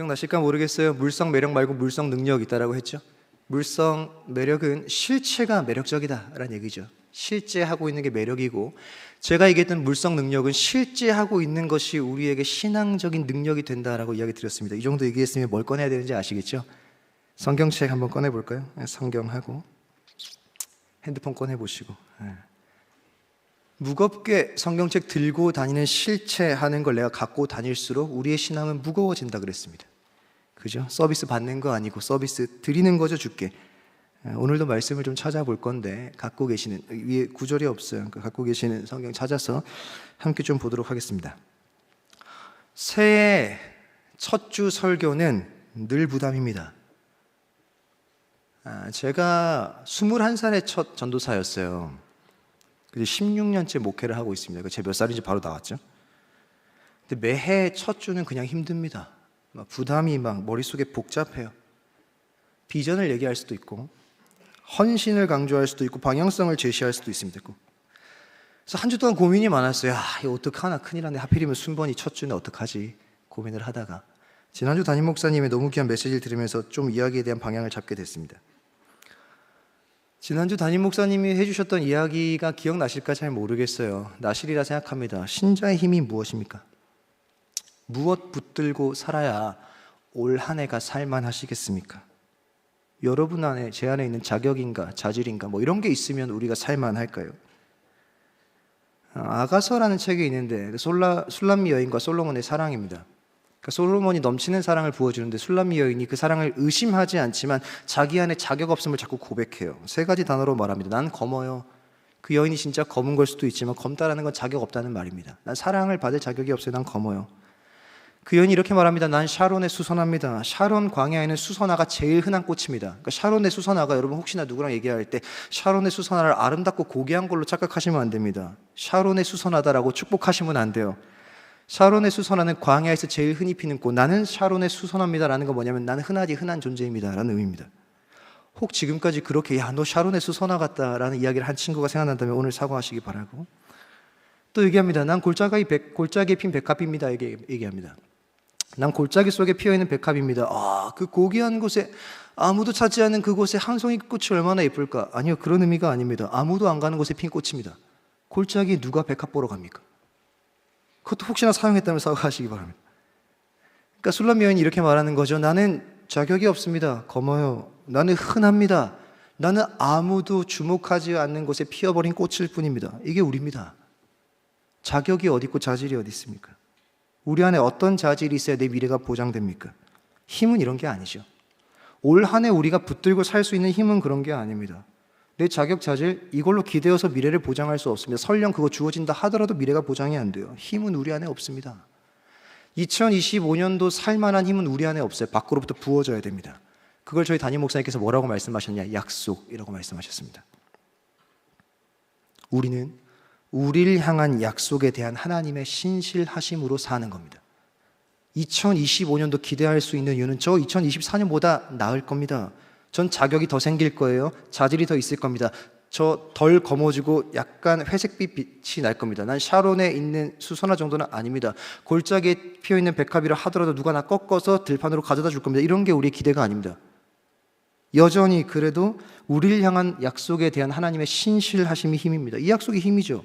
기억나실까 모르겠어요. 물성 매력 말고 물성 능력이 있다라고 했죠. 물성 매력은 실체가 매력적이다라는 얘기죠. 실제 하고 있는 게 매력이고, 제가 얘기했던 물성 능력은 실제 하고 있는 것이 우리에게 신앙적인 능력이 된다라고 이야기 드렸습니다. 이 정도 얘기했으면 뭘 꺼내야 되는지 아시겠죠? 성경책 한번 꺼내볼까요? 성경하고 핸드폰 꺼내보시고, 무겁게 성경책 들고 다니는 실체하는 걸 내가 갖고 다닐수록 우리의 신앙은 무거워진다 그랬습니다. 그죠? 서비스 받는 거 아니고 서비스 드리는 거죠, 주께. 오늘도 말씀을 좀 찾아볼 건데, 갖고 계시는, 위에 구절이 없어요. 그러니까 갖고 계시는 성경 찾아서 함께 좀 보도록 하겠습니다. 새해 첫 주 설교는 늘 부담입니다. 제가 21살의 첫 전도사였어요. 그래서 16년째 목회를 하고 있습니다. 제 몇 살인지 바로 나왔죠. 근데 매해 첫 주는 그냥 힘듭니다. 부담이 막 머릿속에 복잡해요. 비전을 얘기할 수도 있고, 헌신을 강조할 수도 있고, 방향성을 제시할 수도 있습니다. 그래서 한 주 동안 고민이 많았어요. 이거 어떡하나, 큰일 났네. 하필이면 순번이 첫 주는 어떡하지 고민을 하다가 지난주 담임 목사님의 너무 귀한 메시지를 들으면서 좀 이야기에 대한 방향을 잡게 됐습니다. 지난주 담임 목사님이 해주셨던 이야기가 기억나실까 잘 모르겠어요. 나시리라 생각합니다. 신자의 힘이 무엇입니까? 무엇 붙들고 살아야 올 한 해가 살만하시겠습니까? 여러분 안에, 제 안에 있는 자격인가 자질인가 뭐 이런 게 있으면 우리가 살만할까요? 아가서라는 책이 있는데 술람미 여인과 솔로몬의 사랑입니다. 그러니까 솔로몬이 넘치는 사랑을 부어주는데 술람미 여인이 그 사랑을 의심하지 않지만 자기 안에 자격 없음을 자꾸 고백해요. 세 가지 단어로 말합니다. 난 검어요. 그 여인이 진짜 검은 걸 수도 있지만 검다라는 건 자격 없다는 말입니다. 난 사랑을 받을 자격이 없어요. 난 검어요. 그 여인이 이렇게 말합니다. 난 샤론의 수선화입니다. 샤론 광야에는 수선화가 제일 흔한 꽃입니다. 그러니까 샤론의 수선화가, 여러분 혹시나 누구랑 얘기할 때 샤론의 수선화를 아름답고 고귀한 걸로 착각하시면 안 됩니다. 샤론의 수선화다라고 축복하시면 안 돼요. 샤론의 수선화는 광야에서 제일 흔히 피는 꽃. 나는 샤론의 수선화입니다라는 건 뭐냐면 나는 흔한 존재입니다라는 의미입니다. 혹 지금까지 그렇게 너 샤론의 수선화 같다라는 이야기를 한 친구가 생각난다면 오늘 사과하시기 바라고. 또 얘기합니다. 난 골짜기에 핀 백합입니다. 얘기합니다. 난 골짜기 속에 피어있는 백합입니다. 그 고귀한 곳에, 아무도 찾지 않는 그곳에 한 송이 꽃이 얼마나 예쁠까? 아니요, 그런 의미가 아닙니다. 아무도 안 가는 곳에 핀 꽃입니다. 골짜기에 누가 백합 보러 갑니까? 그것도 혹시나 사용했다면 사과하시기 바랍니다. 그러니까 술람 여인이 이렇게 말하는 거죠. 나는 자격이 없습니다. 검어요. 나는 흔합니다. 나는 아무도 주목하지 않는 곳에 피어버린 꽃일 뿐입니다. 이게 우리입니다. 자격이 어디 있고 자질이 어디 있습니까? 우리 안에 어떤 자질이 있어야 내 미래가 보장됩니까? 힘은 이런 게 아니죠. 올 한 해 우리가 붙들고 살 수 있는 힘은 그런 게 아닙니다. 내 자격, 자질, 이걸로 기대어서 미래를 보장할 수 없습니다. 설령 그거 주어진다 하더라도 미래가 보장이 안 돼요. 힘은 우리 안에 없습니다. 2025년도 살만한 힘은 우리 안에 없어요. 밖으로부터 부어져야 됩니다. 그걸 저희 담임 목사님께서 뭐라고 말씀하셨냐? 약속이라고 말씀하셨습니다. 우리는 우리를 향한 약속에 대한 하나님의 신실하심으로 사는 겁니다. 2025년도 기대할 수 있는 이유는 저 2024년보다 나을 겁니다. 전 자격이 더 생길 거예요. 자질이 더 있을 겁니다. 저 덜 검어지고 약간 회색빛 빛이 날 겁니다. 난 샤론에 있는 수선화 정도는 아닙니다. 골짜기에 피어있는 백합이라 하더라도 누가 나 꺾어서 들판으로 가져다 줄 겁니다. 이런 게 우리의 기대가 아닙니다. 여전히 그래도 우리를 향한 약속에 대한 하나님의 신실하심이 힘입니다. 이 약속이 힘이죠.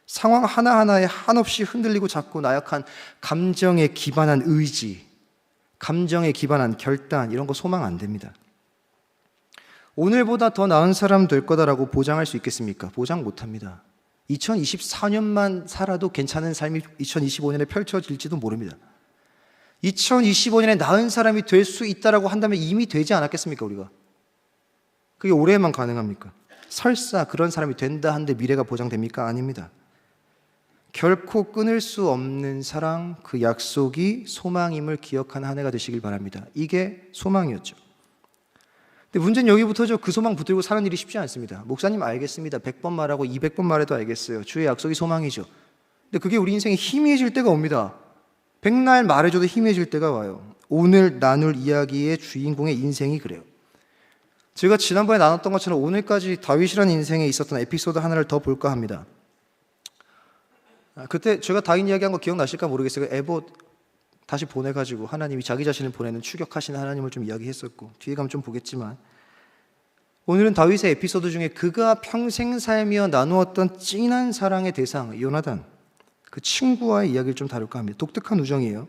상황 하나하나에 한없이 흔들리고 작고 나약한 감정에 기반한 의지, 감정에 기반한 결단, 이런 거 소망 안 됩니다. 오늘보다 더 나은 사람 될 거다라고 보장할 수 있겠습니까? 보장 못합니다. 2024년만 살아도 괜찮은 삶이 2025년에 펼쳐질지도 모릅니다. 2025년에 나은 사람이 될 수 있다라고 한다면 이미 되지 않았겠습니까, 우리가? 그게 올해만 가능합니까? 설사 그런 사람이 된다 한데 미래가 보장됩니까? 아닙니다. 결코 끊을 수 없는 사랑, 그 약속이 소망임을 기억하는 한 해가 되시길 바랍니다. 이게 소망이었죠. 근데 문제는 여기부터죠. 그 소망 붙들고 사는 일이 쉽지 않습니다. 목사님 알겠습니다. 100번 말하고 200번 말해도 알겠어요. 주의 약속이 소망이죠. 근데 그게 우리 인생에 희미해질 때가 옵니다. 백날 말해줘도 희미해질 때가 와요. 오늘 나눌 이야기의 주인공의 인생이 그래요. 제가 지난번에 나눴던 것처럼 오늘까지 다윗이라는 인생에 있었던 에피소드 하나를 더 볼까 합니다. 그때 제가 다윗 이야기한 거 기억나실까 모르겠어요. 다시 보내가지고 하나님이 자기 자신을 보내는 추격하시는 하나님을 좀 이야기했었고, 뒤에 가면 좀 보겠지만, 오늘은 다윗의 에피소드 중에 그가 평생 살며 나누었던 진한 사랑의 대상 요나단, 그 친구와의 이야기를 좀 다룰까 합니다. 독특한 우정이에요.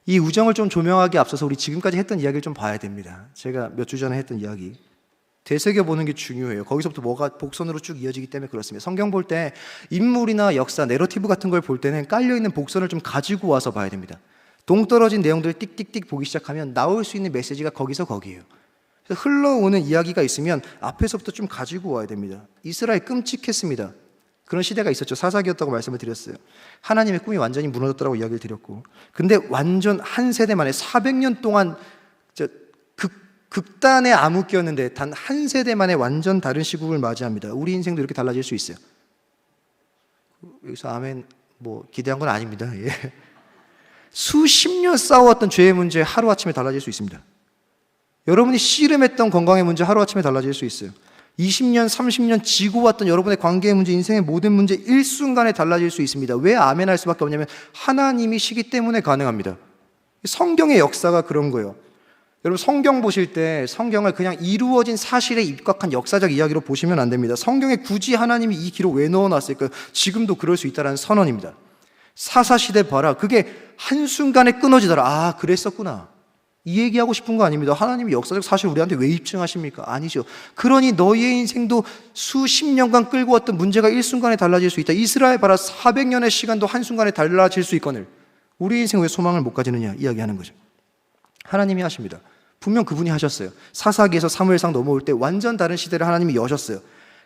이 우정을 좀 조명하기 앞서서 우리 지금까지 했던 이야기를 좀 봐야 됩니다. 제가 몇 주 전에 했던 이야기 되새겨보는 게 중요해요. 거기서부터 뭐가 복선으로 쭉 이어지기 때문에 그렇습니다. 성경 볼 때 인물이나 역사, 내러티브 같은 걸 볼 때는 깔려있는 복선을 좀 가지고 와서 봐야 됩니다. 동떨어진 내용들을 띡띡띡 보기 시작하면 나올 수 있는 메시지가 거기서 거기에요. 그래서 흘러오는 이야기가 있으면 앞에서부터 좀 가지고 와야 됩니다. 이스라엘 끔찍했습니다. 그런 시대가 있었죠. 사사기였다고 말씀을 드렸어요. 하나님의 꿈이 완전히 무너졌다고 이야기를 드렸고, 근데 완전 한 세대 만에 400년 동안 극단의 암흑기였는데 단 한 세대 만에 완전 다른 시국을 맞이합니다. 우리 인생도 이렇게 달라질 수 있어요. 여기서 아멘 뭐 기대한 건 아닙니다. 예. 수십 년 싸워왔던 죄의 문제 하루아침에 달라질 수 있습니다. 여러분이 씨름했던 건강의 문제 하루아침에 달라질 수 있어요. 20년, 30년 지고 왔던 여러분의 관계의 문제, 인생의 모든 문제 일순간에 달라질 수 있습니다. 왜 아멘 할 수밖에 없냐면 하나님이시기 때문에 가능합니다. 성경의 역사가 그런 거예요. 여러분 성경 보실 때 성경을 그냥 이루어진 사실에 입각한 역사적 이야기로 보시면 안 됩니다. 성경에 굳이 하나님이 이 기록 왜 넣어놨을까요? 지금도 그럴 수 있다는 선언입니다. 사사시대 봐라. 그게 한순간에 끊어지더라. 아, 그랬었구나. 이 얘기하고 싶은 거 아닙니다. 하나님이 역사적 사실 우리한테 왜 입증하십니까? 아니죠. 그러니 너희의 인생도 수십 년간 끌고 왔던 문제가 일순간에 달라질 수 있다. 이스라엘 봐라. 400년의 시간도 한순간에 달라질 수 있거늘 우리 인생 왜 소망을 못 가지느냐 이야기하는 거죠. 하나님이 하십니다. 분명 그분이 하셨어요. 사사기에서 사무엘상 넘어올 때 완전 다른 시대를 하나님이 여셨어요.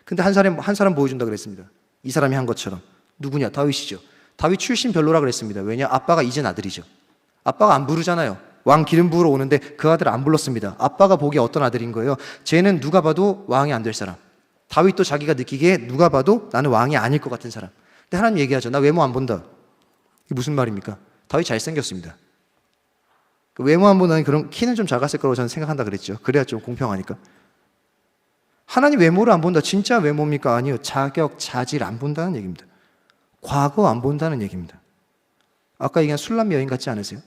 근데 한 사람 보여준다 그랬습니다. 이 사람이 한 것처럼. 누구냐? 다윗이죠. 다윗 출신 별로라 그랬습니다. 왜냐? 아빠가 이젠 아들이죠. 아빠가 안 부르잖아요. 왕 기름 부으러 오는데 그 아들 안 불렀습니다. 아빠가 보기에 어떤 아들인 거예요? 쟤는 누가 봐도 왕이 안 될 사람. 다윗도 자기가 느끼기에 누가 봐도 나는 왕이 아닐 것 같은 사람. 근데 하나님 얘기하죠. 나 외모 안 본다. 이게 무슨 말입니까? 다윗 잘생겼습니다. 외모 안 본다는 그런 키는 좀 작았을 거라고 저는 생각한다 그랬죠. 그래야 좀 공평하니까. 하나님 외모를 안 본다. 진짜 외모입니까? 아니요. 자격, 자질 안 본다는 얘기입니다. 과거 안 본다는 얘기입니다. 아까 얘기한 술람 여인 같지 않으세요?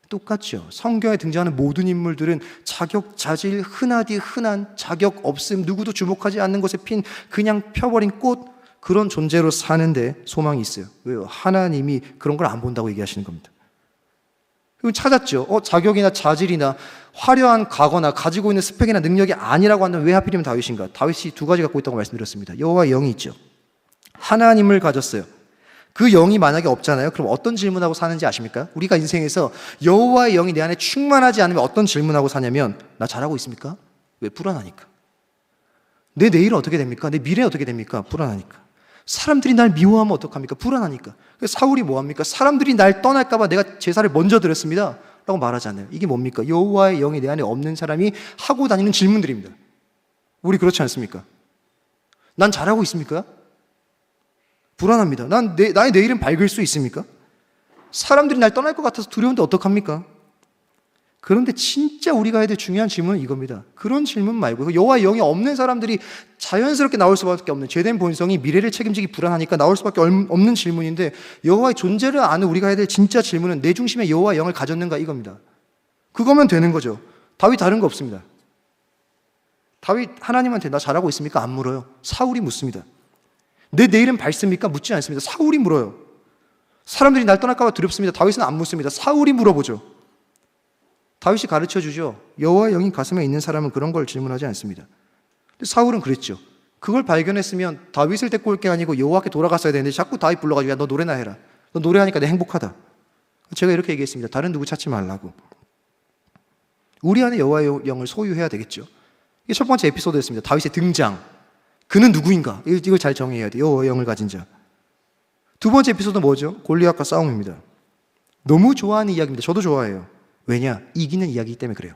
똑같죠. 성경에 등장하는 모든 인물들은 자격, 자질, 흔하디 흔한 자격 없음, 누구도 주목하지 않는 것에 핀 그냥 펴버린 꽃, 그런 존재로 사는데 소망이 있어요. 왜요? 하나님이 그런 걸 안 본다고 얘기하시는 겁니다. 그리고 찾았죠. 자격이나 자질이나 화려한 과거나 가지고 있는 스펙이나 능력이 아니라고 한다면 왜 하필이면 다윗인가? 다윗이 두 가지 갖고 있다고 말씀드렸습니다. 여호와의 영이 있죠. 하나님을 가졌어요. 그 영이 만약에 없잖아요. 그럼 어떤 질문하고 사는지 아십니까? 우리가 인생에서 여호와의 영이 내 안에 충만하지 않으면 어떤 질문하고 사냐면 나 잘하고 있습니까? 왜? 불안하니까. 내 내일은 어떻게 됩니까? 내 미래는 어떻게 됩니까? 불안하니까. 사람들이 날 미워하면 어떡합니까? 불안하니까. 사울이 뭐합니까? 사람들이 날 떠날까 봐 내가 제사를 먼저 드렸습니다 라고 말하잖아요. 이게 뭡니까? 여호와의 영이 내 안에 없는 사람이 하고 다니는 질문들입니다. 우리 그렇지 않습니까? 난 잘하고 있습니까? 불안합니다. 나의 내일은 밝을 수 있습니까? 사람들이 날 떠날 것 같아서 두려운데 어떡합니까? 그런데 진짜 우리가 해야 될 중요한 질문은 이겁니다. 그런 질문 말고 여호와의 영이 없는 사람들이 자연스럽게 나올 수밖에 없는 죄된 본성이 미래를 책임지기 불안하니까 나올 수밖에 없는 질문인데, 여호와의 존재를 아는 우리가 해야 될 진짜 질문은 내 중심에 여호와의 영을 가졌는가 이겁니다. 그거면 되는 거죠. 다윗 다른 거 없습니다. 다윗 하나님한테 나 잘하고 있습니까? 안 물어요. 사울이 묻습니다. 내 내일은 밝습니까? 묻지 않습니다. 사울이 물어요. 사람들이 날 떠날까 봐 두렵습니다. 다윗은 안 묻습니다. 사울이 물어보죠. 다윗이 가르쳐주죠. 여호와의 영이 가슴에 있는 사람은 그런 걸 질문하지 않습니다. 근데 사울은 그랬죠. 그걸 발견했으면 다윗을 데리고 올 게 아니고 여호와께 돌아갔어야 되는데 자꾸 다윗 불러가지고 야 너 노래나 해라. 너 노래하니까 내 행복하다. 제가 이렇게 얘기했습니다. 다른 누구 찾지 말라고. 우리 안에 여호와의 영을 소유해야 되겠죠. 이게 첫 번째 에피소드였습니다. 다윗의 등장. 그는 누구인가? 이걸 잘 정의해야 돼요. 여호와의 영을 가진 자. 두 번째 에피소드는 뭐죠? 골리앗과 싸움입니다. 너무 좋아하는 이야기입니다. 저도 좋아해요. 왜냐? 이기는 이야기이기 때문에 그래요.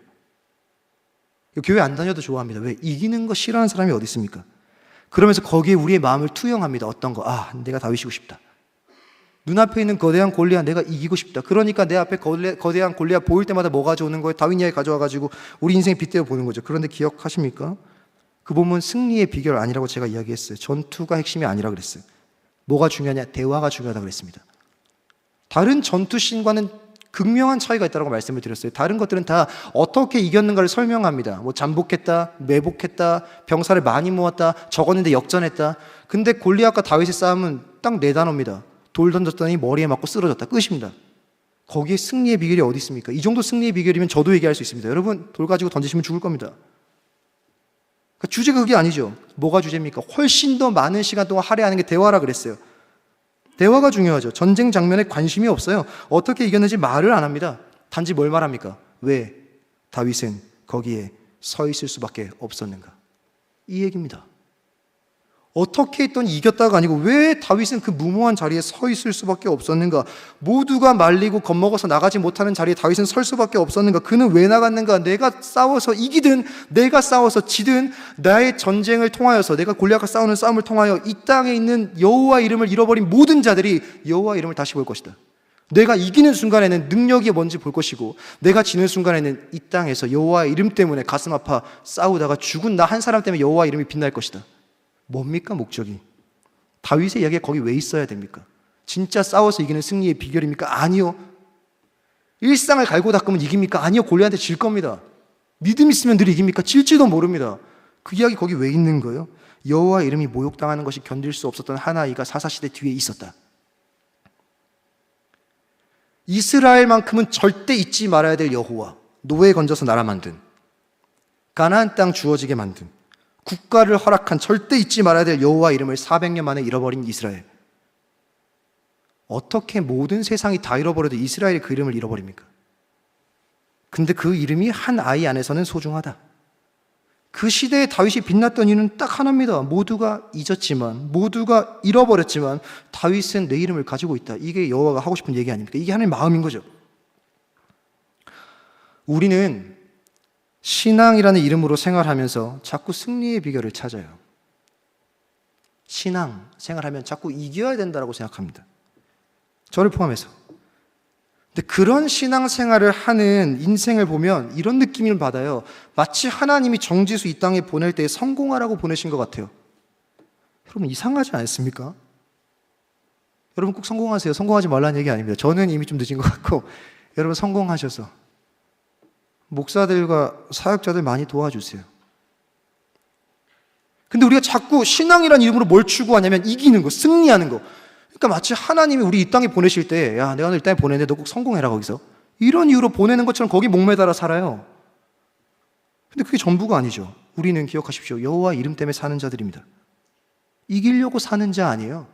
교회 안 다녀도 좋아합니다. 왜? 이기는 거 싫어하는 사람이 어디 있습니까? 그러면서 거기에 우리의 마음을 투영합니다. 어떤 거? 내가 다윗이고 싶다. 눈앞에 있는 거대한 골리앗 내가 이기고 싶다. 그러니까 내 앞에 거대한 골리앗 보일 때마다 뭐 가져오는 거예요? 다윗 이야기 가져와가지고 우리 인생에 빗대어 보는 거죠. 그런데 기억하십니까? 그 본문 승리의 비결 아니라고 제가 이야기했어요. 전투가 핵심이 아니라 그랬어요. 뭐가 중요하냐? 대화가 중요하다고 그랬습니다. 다른 전투씬과는 극명한 차이가 있다고 말씀을 드렸어요. 다른 것들은 다 어떻게 이겼는가를 설명합니다. 뭐 잠복했다, 매복했다, 병사를 많이 모았다, 적었는데 역전했다. 근데 골리앗과 다윗의 싸움은 딱 네 단어입니다. 돌 던졌더니 머리에 맞고 쓰러졌다. 끝입니다. 거기에 승리의 비결이 어디 있습니까? 이 정도 승리의 비결이면 저도 얘기할 수 있습니다. 여러분, 돌 가지고 던지시면 죽을 겁니다. 그러니까 주제가 그게 아니죠. 뭐가 주제입니까? 훨씬 더 많은 시간 동안 할애하는 게 대화라 그랬어요. 대화가 중요하죠. 전쟁 장면에 관심이 없어요. 어떻게 이겼는지 말을 안 합니다. 단지 뭘 말합니까? 왜 다윗은 거기에 서 있을 수밖에 없었는가? 이 얘기입니다. 어떻게 했더니 이겼다가 아니고 왜 다윗은 그 무모한 자리에 서 있을 수밖에 없었는가? 모두가 말리고 겁먹어서 나가지 못하는 자리에 다윗은 설 수밖에 없었는가? 그는 왜 나갔는가? 내가 싸워서 이기든 내가 싸워서 지든 나의 전쟁을 통하여서 내가 골리앗과 싸우는 싸움을 통하여 이 땅에 있는 여호와 이름을 잃어버린 모든 자들이 여호와 이름을 다시 볼 것이다. 내가 이기는 순간에는 능력이 뭔지 볼 것이고 내가 지는 순간에는 이 땅에서 여호와 이름 때문에 가슴 아파 싸우다가 죽은 나 한 사람 때문에 여호와 이름이 빛날 것이다. 뭡니까 목적이? 다윗의 이야기가 거기 왜 있어야 됩니까? 진짜 싸워서 이기는 승리의 비결입니까? 아니요. 일상을 갈고 닦으면 이깁니까? 아니요. 골리앗한테 질 겁니다. 믿음 있으면 늘 이깁니까? 질지도 모릅니다. 그 이야기 거기 왜 있는 거예요? 여호와 이름이 모욕당하는 것이 견딜 수 없었던 한 아이가 사사시대 뒤에 있었다. 이스라엘만큼은 절대 잊지 말아야 될 여호와, 노예 건져서 나라 만든, 가나안 땅 주어지게 만든, 국가를 허락한, 절대 잊지 말아야 될 여호와 이름을 400년 만에 잃어버린 이스라엘. 어떻게 모든 세상이 다 잃어버려도 이스라엘이 그 이름을 잃어버립니까? 근데 그 이름이 한 아이 안에서는 소중하다. 그 시대에 다윗이 빛났던 이유는 딱 하나입니다. 모두가 잊었지만, 모두가 잃어버렸지만 다윗은 내 이름을 가지고 있다. 이게 여호와가 하고 싶은 얘기 아닙니까? 이게 하나님의 마음인 거죠. 우리는 신앙이라는 이름으로 생활하면서 자꾸 승리의 비결을 찾아요. 신앙 생활하면 자꾸 이겨야 된다고 생각합니다. 저를 포함해서. 근데 그런 신앙 생활을 하는 인생을 보면 이런 느낌을 받아요. 마치 하나님이 정지수 이 땅에 보낼 때 성공하라고 보내신 것 같아요. 여러분 이상하지 않습니까? 여러분 꼭 성공하세요. 성공하지 말라는 얘기 아닙니다. 저는 이미 좀 늦은 것 같고 여러분 성공하셔서 목사들과 사역자들 많이 도와주세요. 근데 우리가 자꾸 신앙이라는 이름으로 뭘 추구하냐면 이기는 거, 승리하는 거. 그러니까 마치 하나님이 우리 이 땅에 보내실 때, 야, 내가 너 이 땅에 보내는데 너 꼭 성공해라 거기서. 이런 이유로 보내는 것처럼 거기 목매달아 살아요. 근데 그게 전부가 아니죠. 우리는 기억하십시오. 여호와 이름 때문에 사는 자들입니다. 이기려고 사는 자 아니에요.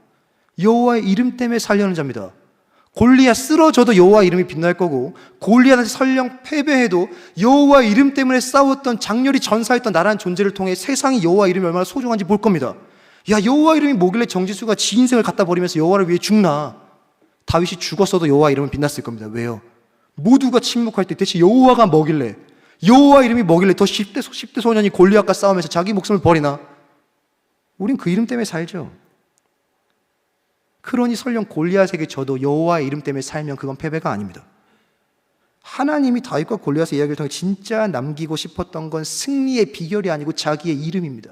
여호와의 이름 때문에 살려는 자입니다. 골리앗 쓰러져도 여호와 이름이 빛날 거고 골리앗한테 설령 패배해도 여호와 이름 때문에 싸웠던 장렬히 전사했던 나라는 존재를 통해 세상이 여호와 이름이 얼마나 소중한지 볼 겁니다. 야, 여호와 이름이 뭐길래 정지수가 지 인생을 갖다 버리면서 여호와를 위해 죽나? 다윗이 죽었어도 여호와 이름은 빛났을 겁니다. 왜요? 모두가 침묵할 때 대체 여호와가 뭐길래, 여호와 이름이 뭐길래 더 10대 소년이 골리앗과 싸우면서 자기 목숨을 버리나? 우린 그 이름 때문에 살죠. 그러니 설령 골리앗에게 져도 여호와의 이름 때문에 살면 그건 패배가 아닙니다. 하나님이 다윗과 골리앗의 이야기를 통해 진짜 남기고 싶었던 건 승리의 비결이 아니고 자기의 이름입니다.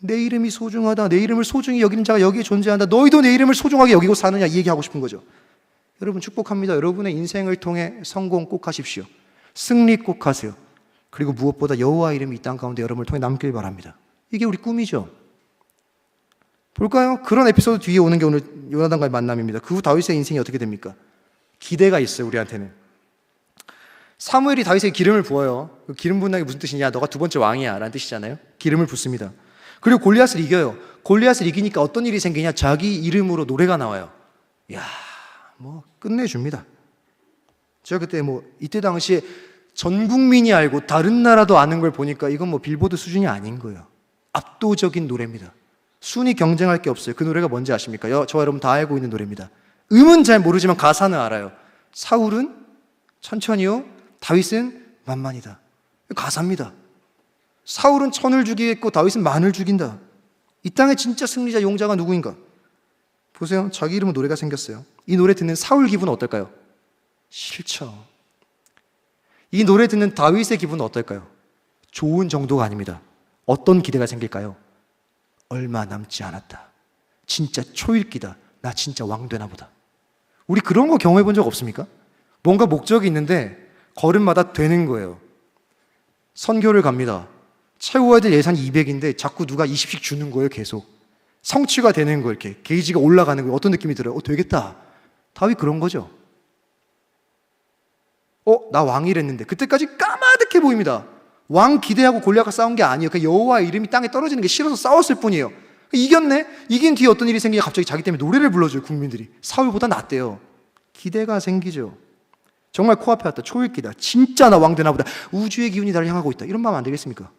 내 이름이 소중하다. 내 이름을 소중히 여기는 자가 여기에 존재한다. 너희도 내 이름을 소중하게 여기고 사느냐, 이 얘기하고 싶은 거죠. 여러분 축복합니다. 여러분의 인생을 통해 성공 꼭 하십시오. 승리 꼭 하세요. 그리고 무엇보다 여호와 이름이 이 땅 가운데 여러분을 통해 남길 바랍니다. 이게 우리 꿈이죠. 볼까요? 그런 에피소드 뒤에 오는 게 오늘 요나단과의 만남입니다. 그 후 다윗의 인생이 어떻게 됩니까? 기대가 있어요, 우리한테는. 사무엘이 다윗에게 기름을 부어요. 그 기름 붓는 게 무슨 뜻이냐? 너가 두 번째 왕이야 라는 뜻이잖아요. 기름을 붓습니다. 그리고 골리앗을 이겨요. 골리앗을 이기니까 어떤 일이 생기냐? 자기 이름으로 노래가 나와요. 이야, 뭐 끝내줍니다. 제가 그때 이때 당시에 전 국민이 알고 다른 나라도 아는 걸 보니까 이건 빌보드 수준이 아닌 거예요. 압도적인 노래입니다. 순위 경쟁할 게 없어요. 그 노래가 뭔지 아십니까? 저와 여러분 다 알고 있는 노래입니다. 음은 잘 모르지만 가사는 알아요. 사울은 천천히요, 다윗은 만만이다. 가사입니다. 사울은 천을 죽이겠고 다윗은 만을 죽인다. 이 땅의 진짜 승리자, 용자가 누구인가? 보세요. 자기 이름은 노래가 생겼어요. 이 노래 듣는 사울 기분은 어떨까요? 싫죠. 이 노래 듣는 다윗의 기분은 어떨까요? 좋은 정도가 아닙니다. 어떤 기대가 생길까요? 얼마 남지 않았다. 진짜 초읽기다. 나 진짜 왕 되나 보다. 우리 그런 거 경험해 본 적 없습니까? 뭔가 목적이 있는데 걸음마다 되는 거예요. 선교를 갑니다. 채워야 될 예산이 200인데 자꾸 누가 20씩 주는 거예요. 계속 성취가 되는 거예요. 이렇게 게이지가 올라가는 거예요. 어떤 느낌이 들어요? 되겠다. 다윗 그런 거죠. 나 왕이랬는데 그때까지 까마득해 보입니다. 왕 기대하고 골리앗과 싸운 게 아니에요. 그 여호와의 이름이 땅에 떨어지는 게 싫어서 싸웠을 뿐이에요. 이겼네? 이긴 뒤에 어떤 일이 생기냐? 갑자기 자기 때문에 노래를 불러줘요. 국민들이. 사울보다 낫대요. 기대가 생기죠. 정말 코앞에 왔다. 초읽기다. 진짜 나 왕 되나 보다. 우주의 기운이 나를 향하고 있다. 이런 마음 안 되겠습니까?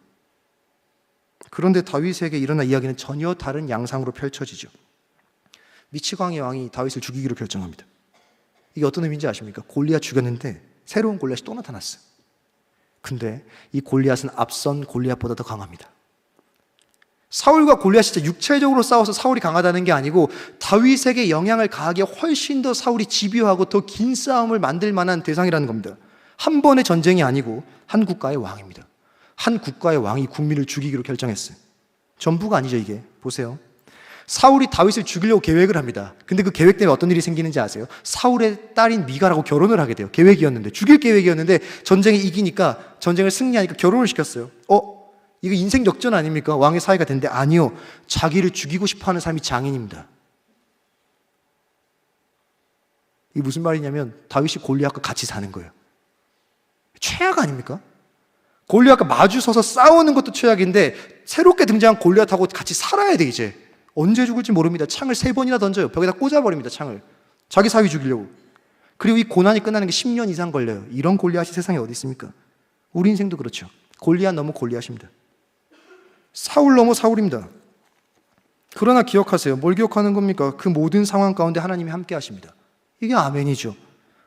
그런데 다윗에게 일어난 이야기는 전혀 다른 양상으로 펼쳐지죠. 미치광이 왕이 다윗을 죽이기로 결정합니다. 이게 어떤 의미인지 아십니까? 골리앗 죽였는데 새로운 골리앗이 또 나타났어요. 근데 이 골리앗은 앞선 골리앗보다 더 강합니다. 사울과 골리앗이 진짜 육체적으로 싸워서 사울이 강하다는 게 아니고 다윗에게 영향을 가하기에 훨씬 더 사울이 집요하고 더 긴 싸움을 만들 만한 대상이라는 겁니다. 한 번의 전쟁이 아니고 한 국가의 왕입니다. 한 국가의 왕이 국민을 죽이기로 결정했어요. 전부가 아니죠, 이게. 보세요. 사울이 다윗을 죽이려고 계획을 합니다. 근데 그 계획 때문에 어떤 일이 생기는지 아세요? 사울의 딸인 미갈하고 결혼을 하게 돼요. 계획이었는데, 죽일 계획이었는데 전쟁에 이기니까, 전쟁을 승리하니까 결혼을 시켰어요. 이거 인생 역전 아닙니까? 왕의 사위가 됐는데 아니요. 자기를 죽이고 싶어하는 사람이 장인입니다. 이게 무슨 말이냐면 다윗이 골리앗과 같이 사는 거예요. 최악 아닙니까? 골리앗과 마주 서서 싸우는 것도 최악인데 새롭게 등장한 골리앗하고 같이 살아야 돼 이제. 언제 죽을지 모릅니다. 창을 3번이나 던져요. 벽에다 꽂아버립니다. 창을. 자기 사위 죽이려고. 그리고 이 고난이 끝나는 게 10년 이상 걸려요. 이런 골리앗이 세상에 어디 있습니까? 우리 인생도 그렇죠. 골리앗 너무 골리앗입니다. 사울 너무 사울입니다. 그러나 기억하세요. 뭘 기억하는 겁니까? 그 모든 상황 가운데 하나님이 함께 하십니다. 이게 아멘이죠.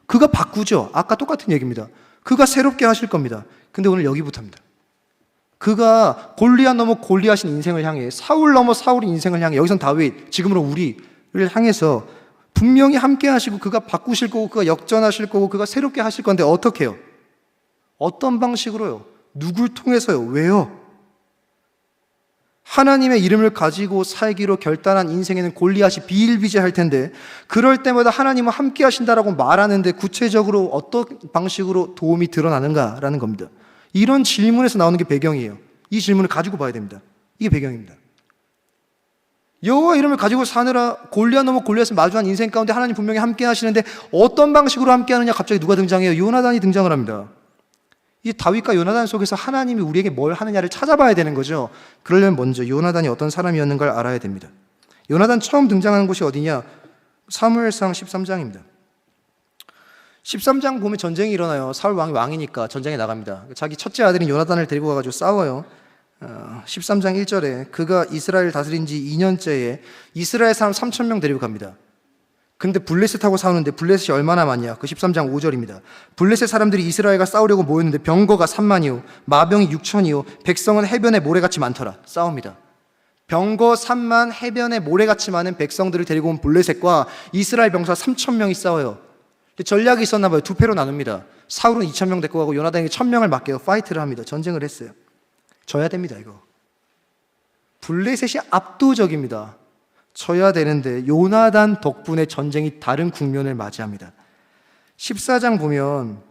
그가 바꾸죠. 아까 똑같은 얘기입니다. 그가 새롭게 하실 겁니다. 근데 오늘 여기부터입니다. 그가 골리앗 넘어 골리앗인 인생을 향해, 사울 넘어 사울의 인생을 향해, 여기선 다윗, 지금으로 우리를 향해서 분명히 함께 하시고 그가 바꾸실 거고 그가 역전하실 거고 그가 새롭게 하실 건데 어떻게 해요? 어떤 방식으로요? 누굴 통해서요? 왜요? 하나님의 이름을 가지고 살기로 결단한 인생에는 골리앗이 비일비재할 텐데 그럴 때마다 하나님은 함께 하신다라고 말하는데 구체적으로 어떤 방식으로 도움이 드러나는가라는 겁니다. 이런 질문에서 나오는 게 배경이에요. 이 질문을 가지고 봐야 됩니다. 이게 배경입니다. 여호와 이름을 가지고 사느라 골리앗 넘어 골리앗을 마주한 인생 가운데 하나님 분명히 함께 하시는데 어떤 방식으로 함께 하느냐? 갑자기 누가 등장해요? 요나단이 등장을 합니다. 이 다윗과 요나단 속에서 하나님이 우리에게 뭘 하느냐를 찾아봐야 되는 거죠. 그러려면 먼저 요나단이 어떤 사람이었는가를 알아야 됩니다. 요나단 처음 등장하는 곳이 어디냐? 사무엘상 13장입니다. 13장 보면 전쟁이 일어나요. 사울 왕이 왕이니까 전쟁에 나갑니다. 자기 첫째 아들인 요나단을 데리고 가가지고 싸워요. 13장 1절에 그가 이스라엘 다스린 지 2년째에 이스라엘 사람 3,000명 데리고 갑니다. 근데 블레셋하고 싸우는데 블레셋이 얼마나 많냐? 그 13장 5절입니다. 블레셋 사람들이 이스라엘과 싸우려고 모였는데 병거가 3만이요 마병이 6천이요 백성은 해변에 모래같이 많더라. 싸웁니다. 병거 3만 해변에 모래같이 많은 백성들을 데리고 온 블레셋과 이스라엘 병사 3,000명이 싸워요. 전략이 있었나 봐요. 두 패로 나눕니다. 사울은 2,000명 데리고 가고 요나단에게 1,000명을 맡겨요. 파이트를 합니다. 전쟁을 했어요. 져야 됩니다. 이거 블레셋이 압도적입니다. 져야 되는데 요나단 덕분에 전쟁이 다른 국면을 맞이합니다. 14장 보면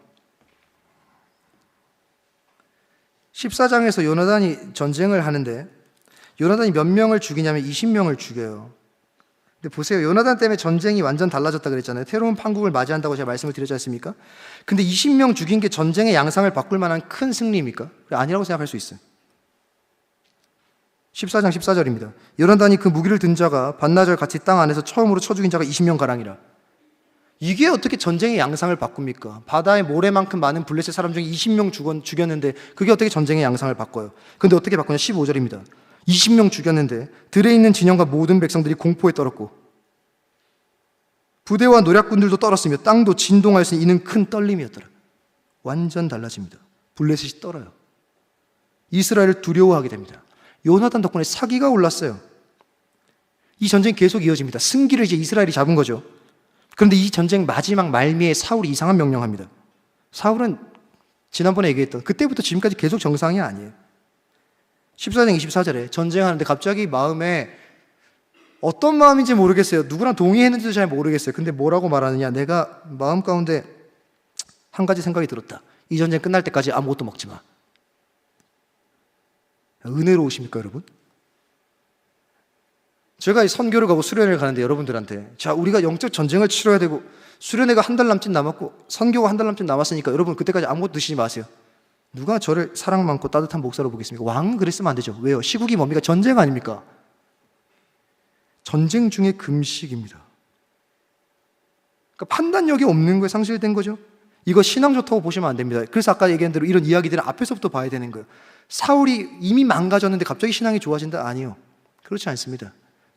14장에서 요나단이 전쟁을 하는데 요나단이 몇 명을 죽이냐면 20명을 죽여요. 근데 보세요. 요나단 때문에 전쟁이 완전 달라졌다 그랬잖아요. 새로운 판국을 맞이한다고 제가 말씀을 드렸지 않습니까? 근데 20명 죽인 게 전쟁의 양상을 바꿀 만한 큰 승리입니까? 아니라고 생각할 수 있어요. 14장 14절입니다. 요나단이 그 무기를 든 자가 반나절 같이 땅 안에서 처음으로 쳐 죽인 자가 20명가량이라. 이게 어떻게 전쟁의 양상을 바꿉니까? 바다의 모래만큼 많은 블레셋 사람 중에 20명 죽였는데 그게 어떻게 전쟁의 양상을 바꿔요? 근데 어떻게 바꾸냐? 15절입니다. 20명 죽였는데 들에 있는 진영과 모든 백성들이 공포에 떨었고 부대와 노략군들도 떨었으며 땅도 진동하였으니 이는 큰 떨림이었더라. 완전 달라집니다. 블레셋이 떨어요. 이스라엘을 두려워하게 됩니다. 요나단 덕분에 사기가 올랐어요. 이 전쟁이 계속 이어집니다. 승기를 이제 이스라엘이 잡은 거죠. 그런데 이 전쟁 마지막 말미에 사울이 이상한 명령합니다. 사울은 지난번에 얘기했던 그때부터 지금까지 계속 정상이 아니에요. 14장 24절에 전쟁하는데 갑자기 마음에 어떤 마음인지 모르겠어요. 누구랑 동의했는지도 잘 모르겠어요. 근데 뭐라고 말하느냐? 내가 마음 가운데 한 가지 생각이 들었다. 이 전쟁 끝날 때까지 아무것도 먹지 마. 은혜로우십니까, 여러분? 제가 선교를 가고 수련회를 가는데 여러분들한테, 자, 우리가 영적 전쟁을 치러야 되고 수련회가 한 달 남짓 남았고 선교가 한 달 남짓 남았으니까 여러분 그때까지 아무것도 드시지 마세요. 누가 저를 사랑 많고 따뜻한 목사로 보겠습니까? 왕은 그랬으면 안 되죠. 왜요? 시국이 뭡니까? 전쟁 아닙니까? 전쟁 중에 금식입니다. 그러니까 판단력이 없는 거에 상실된 거죠. 이거 신앙 좋다고 보시면 안 됩니다. 그래서 아까 얘기한 대로 이런 이야기들은 앞에서부터 봐야 되는 거예요. 사울이 이미 망가졌는데 갑자기 신앙이 좋아진다? 아니요. 그렇지 않습니다.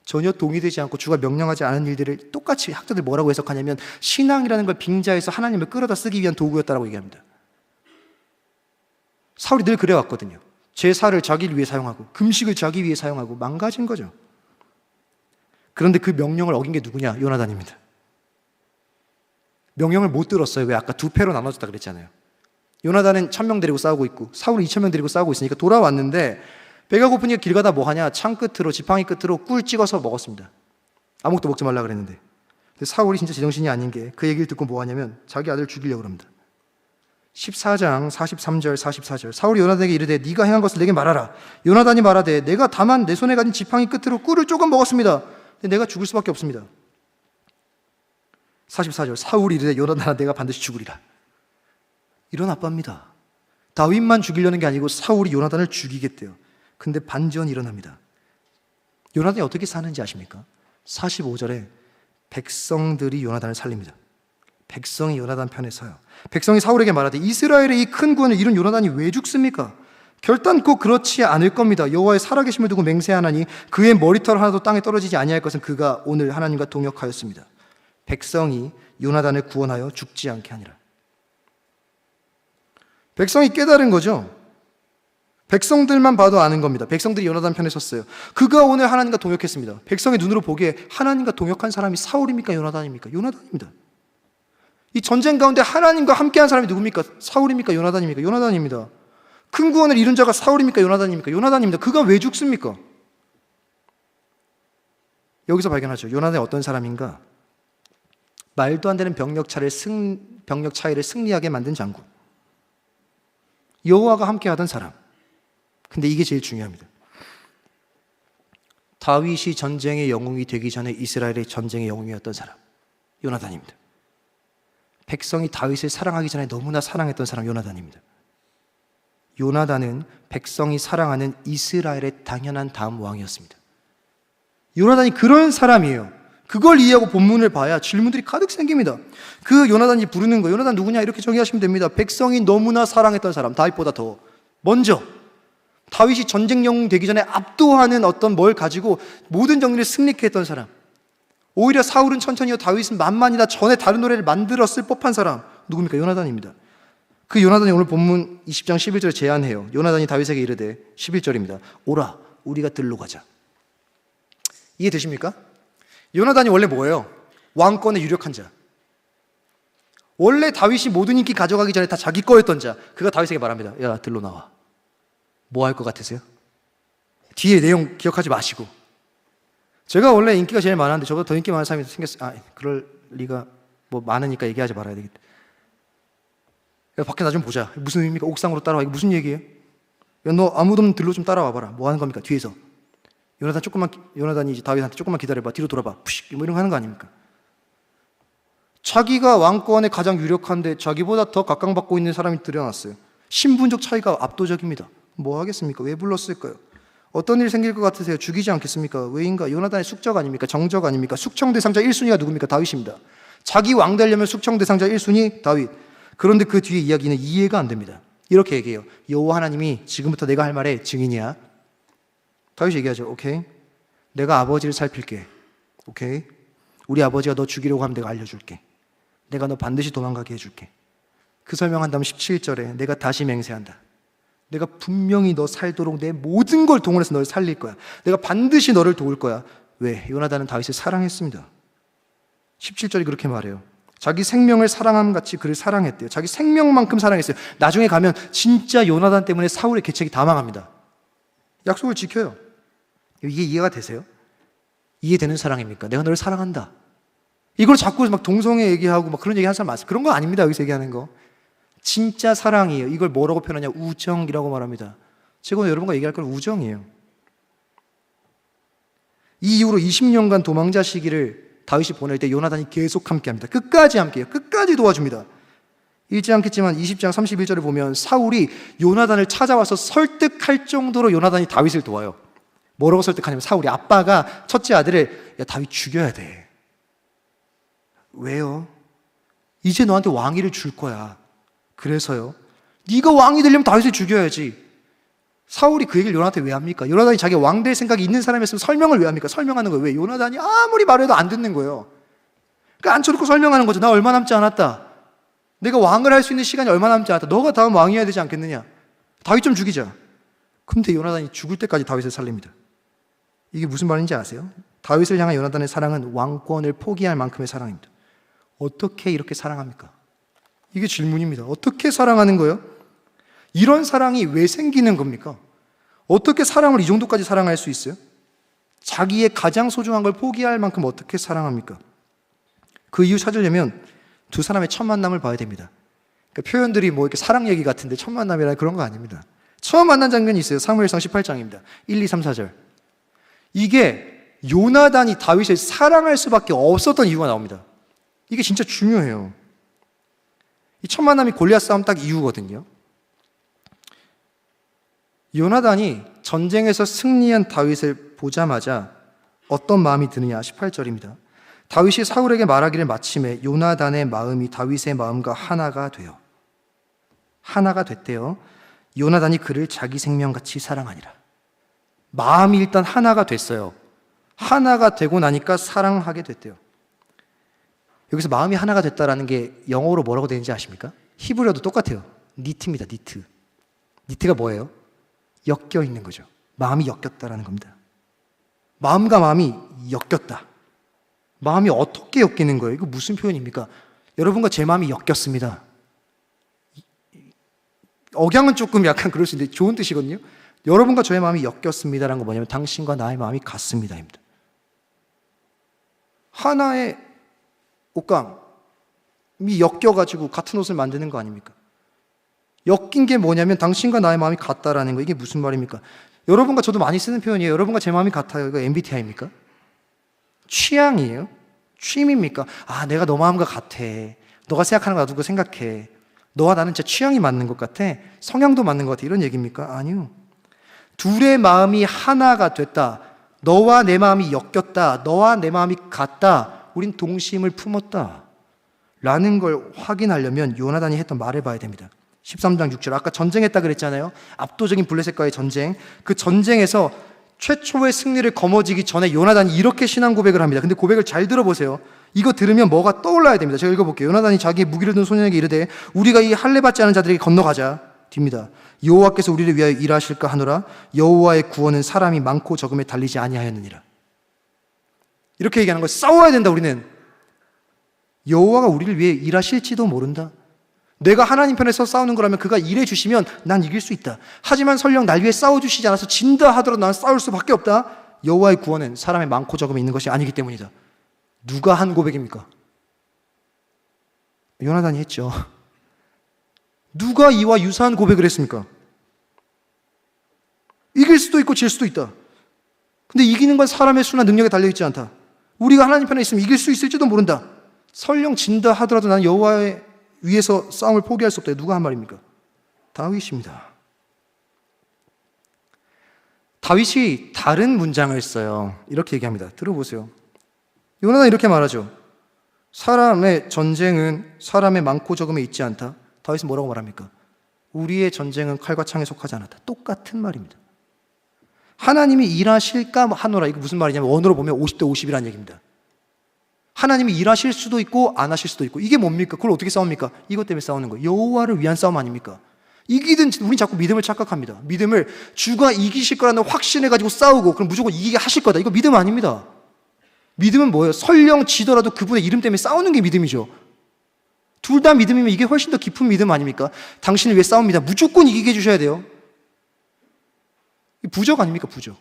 전혀 동의되지 않고 주가 명령하지 않은 일들을 똑같이 학자들 뭐라고 해석하냐면 신앙이라는 걸 빙자해서 하나님을 끌어다 쓰기 위한 도구였다라고 얘기합니다. 사울이 늘 그래왔거든요. 제사를 자기를 위해 사용하고 금식을 자기 위해 사용하고 망가진 거죠. 그런데 그 명령을 어긴 게 누구냐? 요나단입니다. 명령을 못 들었어요. 왜? 아까 두 패로 나눠졌다 그랬잖아요. 요나단은 1000명 데리고 싸우고 있고 사울은 2000명 데리고 싸우고 있으니까 돌아왔는데 배가 고프니까 길 가다 뭐 하냐? 창 끝으로, 지팡이 끝으로 꿀 찍어서 먹었습니다. 아무것도 먹지 말라 그랬는데. 근데 사울이 진짜 제정신이 아닌 게 그 얘기를 듣고 뭐 하냐면 자기 아들 죽이려고 합니다. 14장 43절 44절 사울이 요나단에게 이르되 네가 행한 것을 내게 말하라. 요나단이 말하되 내가 다만 내 손에 가진 지팡이 끝으로 꿀을 조금 먹었습니다. 근데 내가 죽을 수밖에 없습니다. 44절 사울이 이르되 요나단아 내가 반드시 죽으리라. 이런 아빠입니다. 다윗만 죽이려는 게 아니고 사울이 요나단을 죽이겠대요. 근데 반전이 일어납니다. 요나단이 어떻게 사는지 아십니까? 45절에 백성들이 요나단을 살립니다. 백성이 요나단 편에 서요. 백성이 사울에게 말하되 이스라엘의 이 큰 구원을 이룬 요나단이 왜 죽습니까? 결단코 그렇지 않을 겁니다. 여호와의 살아계심을 두고 맹세하나니 그의 머리털 하나도 땅에 떨어지지 아니할 것은 그가 오늘 하나님과 동역하였습니다. 백성이 요나단을 구원하여 죽지 않게 하니라. 백성이 깨달은 거죠. 백성들만 봐도 아는 겁니다. 백성들이 요나단 편에 섰어요. 그가 오늘 하나님과 동역했습니다. 백성의 눈으로 보기에 하나님과 동역한 사람이 사울입니까? 요나단입니까? 요나단입니다. 이 전쟁 가운데 하나님과 함께한 사람이 누굽니까? 사울입니까? 요나단입니까? 요나단입니다. 큰 구원을 이룬 자가 사울입니까? 요나단입니까? 요나단입니다. 그가 왜 죽습니까? 여기서 발견하죠. 요나단이 어떤 사람인가? 말도 안 되는 병력 차이를 승리하게 만든 장군. 여호와가 함께하던 사람. 근데 이게 제일 중요합니다. 다윗이 전쟁의 영웅이 되기 전에 이스라엘의 전쟁의 영웅이었던 사람. 요나단입니다. 백성이 다윗을 사랑하기 전에 너무나 사랑했던 사람 요나단입니다. 요나단은 백성이 사랑하는 이스라엘의 당연한 다음 왕이었습니다. 요나단이 그런 사람이에요. 그걸 이해하고 본문을 봐야 질문들이 가득 생깁니다. 그 요나단이 부르는 거, 요나단 누구냐 이렇게 정의하시면 됩니다. 백성이 너무나 사랑했던 사람, 다윗보다 더 먼저 다윗이 전쟁 영웅 되기 전에 압도하는 어떤 뭘 가지고 모든 정리를 승리케 했던 사람. 오히려 사울은 천천히요 다윗은 만만이다 전에 다른 노래를 만들었을 법한 사람 누굽니까? 요나단입니다. 그 요나단이 오늘 본문 20장 11절에 제안해요. 요나단이 다윗에게 이르되 11절입니다. 오라 우리가 들로 가자. 이해되십니까? 요나단이 원래 뭐예요? 왕권의 유력한 자. 원래 다윗이 모든 인기 가져가기 전에 다 자기 거였던 자. 그가 다윗에게 말합니다. 야 들로 나와. 뭐 할 것 같으세요? 뒤에 내용 기억하지 마시고. 제가 원래 인기가 제일 많았는데 저보다 더 인기 많은 사람이 생겼어요. 그럴 리가 뭐 많으니까 얘기하지 말아야 되겠다. 야, 밖에 나 좀 보자. 무슨 의미입니까? 옥상으로 따라와. 이게 무슨 얘기예요? 야, 너 아무도 없는 들로 좀 따라와 봐라. 뭐 하는 겁니까? 뒤에서. 요나단이 이제 다윗한테 조금만 기다려봐. 뒤로 돌아봐. 푸식. 뭐 이런 거 하는 거 아닙니까? 자기가 왕권에 가장 유력한데 자기보다 더 각광받고 있는 사람이 들여놨어요. 신분적 차이가 압도적입니다. 뭐 하겠습니까? 왜 불렀을까요? 어떤 일 생길 것 같으세요? 죽이지 않겠습니까? 왜인가? 요나단의 숙적 아닙니까? 정적 아닙니까? 숙청 대상자 1순위가 누굽니까? 다윗입니다. 자기 왕 되려면 숙청 대상자 1순위 다윗. 그런데 그 뒤에 이야기는 이해가 안 됩니다. 이렇게 얘기해요. 여호와 하나님이 지금부터 내가 할 말에 증인이야. 다윗이 얘기하죠. 오케이. 내가 아버지를 살필게. 오케이. 우리 아버지가 너 죽이려고 하면 내가 알려줄게. 내가 너 반드시 도망가게 해줄게. 그 설명한 다음 17절에 내가 다시 맹세한다. 내가 분명히 너 살도록 내 모든 걸 동원해서 너를 살릴 거야. 내가 반드시 너를 도울 거야. 왜? 요나단은 다윗을 사랑했습니다. 17절이 그렇게 말해요. 자기 생명을 사랑함 같이 그를 사랑했대요. 자기 생명만큼 사랑했어요. 나중에 가면 진짜 요나단 때문에 사울의 계책이 다 망합니다. 약속을 지켜요. 이게 이해가 되세요? 이해되는 사랑입니까? 내가 너를 사랑한다. 이걸 자꾸 막 동성애 얘기하고 막 그런 얘기 하는 사람 많아요. 그런 거 아닙니다. 여기서 얘기하는 거. 진짜 사랑이에요. 이걸 뭐라고 표현하냐? 우정이라고 말합니다. 제가 오늘 여러분과 얘기할 건 우정이에요. 이 이후로 20년간 도망자 시기를 다윗이 보낼 때 요나단이 계속 함께합니다. 끝까지 함께해요. 끝까지 도와줍니다. 읽지 않겠지만 20장 31절에 보면 사울이 요나단을 찾아와서 설득할 정도로 요나단이 다윗을 도와요. 뭐라고 설득하냐면 사울이 아빠가 첫째 아들을 야 다윗 죽여야 돼. 왜요? 이제 너한테 왕위를 줄 거야. 그래서요. 네가 왕이 되려면 다윗을 죽여야지. 사울이 그 얘기를 요나단한테 왜 합니까? 요나단이 자기 왕 될 생각이 있는 사람이었으면 설명을 왜 합니까? 설명하는 거예요. 왜? 요나단이 아무리 말해도 안 듣는 거예요. 그러니까 앉혀놓고 설명하는 거죠. 나 얼마 남지 않았다. 내가 왕을 할 수 있는 시간이 얼마 남지 않았다. 너가 다음 왕이어야 되지 않겠느냐. 다윗 좀 죽이자. 근데 요나단이 죽을 때까지 다윗을 살립니다. 이게 무슨 말인지 아세요? 다윗을 향한 요나단의 사랑은 왕권을 포기할 만큼의 사랑입니다. 어떻게 이렇게 사랑합니까? 이게 질문입니다. 어떻게 사랑하는 거예요? 이런 사랑이 왜 생기는 겁니까? 어떻게 사람을 이 정도까지 사랑할 수 있어요? 자기의 가장 소중한 걸 포기할 만큼 어떻게 사랑합니까? 그 이유 찾으려면 두 사람의 첫 만남을 봐야 됩니다. 그러니까 표현들이 뭐 이렇게 사랑 얘기 같은데 첫 만남이라 그런 거 아닙니다. 처음 만난 장면이 있어요. 사무엘상 18장입니다. 1, 2, 3, 4절. 이게 요나단이 다윗을 사랑할 수밖에 없었던 이유가 나옵니다. 이게 진짜 중요해요. 이 첫 만남이 골리앗 싸움 딱 이유거든요. 요나단이 전쟁에서 승리한 다윗을 보자마자 어떤 마음이 드느냐 18절입니다. 다윗이 사울에게 말하기를 마침에 요나단의 마음이 다윗의 마음과 하나가 돼요. 하나가 됐대요. 요나단이 그를 자기 생명같이 사랑하니라. 마음이 일단 하나가 됐어요. 하나가 되고 나니까 사랑하게 됐대요. 여기서 마음이 하나가 됐다라는 게 영어로 뭐라고 되는지 아십니까? 히브리어도 똑같아요. 니트입니다. 니트. 니트가 뭐예요? 엮여 있는 거죠. 마음이 엮였다라는 겁니다. 마음과 마음이 엮였다. 마음이 어떻게 엮이는 거예요? 이거 무슨 표현입니까? 여러분과 제 마음이 엮였습니다. 억양은 조금 약간 그럴 수 있는데 좋은 뜻이거든요. 여러분과 저의 마음이 엮였습니다라는 건 뭐냐면 당신과 나의 마음이 같습니다입니다. 하나의 옷감이 엮여가지고 같은 옷을 만드는 거 아닙니까? 엮인 게 뭐냐면 당신과 나의 마음이 같다라는 거. 이게 무슨 말입니까? 여러분과 저도 많이 쓰는 표현이에요. 여러분과 제 마음이 같아요. 이거 MBTI입니까? 취향이에요? 취미입니까? 아, 내가 너 마음과 같아. 너가 생각하는 거 나도 그거 생각해. 너와 나는 진짜 취향이 맞는 것 같아. 성향도 맞는 것 같아. 이런 얘기입니까? 아니요. 둘의 마음이 하나가 됐다. 너와 내 마음이 엮였다. 너와 내 마음이 같다. 우린 동심을 품었다. 라는 걸 확인하려면 요나단이 했던 말을 봐야 됩니다. 13장 6절. 아까 전쟁했다 그랬잖아요. 압도적인 블레셋과의 전쟁. 그 전쟁에서 최초의 승리를 거머쥐기 전에 요나단이 이렇게 신앙 고백을 합니다. 근데 고백을 잘 들어보세요. 이거 들으면 뭐가 떠올라야 됩니다. 제가 읽어볼게요. 요나단이 자기의 무기를 든 소년에게 이르되 우리가 이 할례 받지 않은 자들에게 건너가자. 뒤입니다. 여호와께서 우리를 위하여 일하실까 하노라. 여호와의 구원은 사람이 많고 적음에 달리지 아니하였느니라. 이렇게 얘기하는 거예요. 싸워야 된다 우리는. 여호와가 우리를 위해 일하실지도 모른다. 내가 하나님 편에서 싸우는 거라면 그가 일해 주시면 난 이길 수 있다. 하지만 설령 날 위해 싸워주시지 않아서 진다 하더라도 난 싸울 수밖에 없다. 여호와의 구원은 사람의 많고 적음에 있는 것이 아니기 때문이다. 누가 한 고백입니까? 요나단이 했죠. 누가 이와 유사한 고백을 했습니까? 이길 수도 있고 질 수도 있다. 근데 이기는 건 사람의 수나 능력에 달려있지 않다. 우리가 하나님 편에 있으면 이길 수 있을지도 모른다. 설령 진다 하더라도 나는 여호와의 위에서 싸움을 포기할 수 없다. 누가 한 말입니까? 다윗입니다. 다윗이 다른 문장을 써요. 이렇게 얘기합니다. 들어보세요. 요나단 이렇게 말하죠. 사람의 전쟁은 사람의 많고 적음에 있지 않다. 다윗은 뭐라고 말합니까? 우리의 전쟁은 칼과 창에 속하지 않았다. 똑같은 말입니다. 하나님이 일하실까 하노라. 이거 무슨 말이냐면 원어로 보면 50대 50이라는 얘기입니다. 하나님이 일하실 수도 있고 안 하실 수도 있고. 이게 뭡니까? 그걸 어떻게 싸웁니까? 이것 때문에 싸우는 거예요. 여호와를 위한 싸움 아닙니까? 이기든 우린 자꾸 믿음을 착각합니다. 믿음을 주가 이기실 거라는 확신을 가지고 싸우고 그럼 무조건 이기게 하실 거다. 이거 믿음 아닙니다. 믿음은 뭐예요? 설령 지더라도 그분의 이름 때문에 싸우는 게 믿음이죠. 둘 다 믿음이면 이게 훨씬 더 깊은 믿음 아닙니까? 당신을 위해 싸웁니다. 무조건 이기게 해주셔야 돼요. 부적 아닙니까? 부적.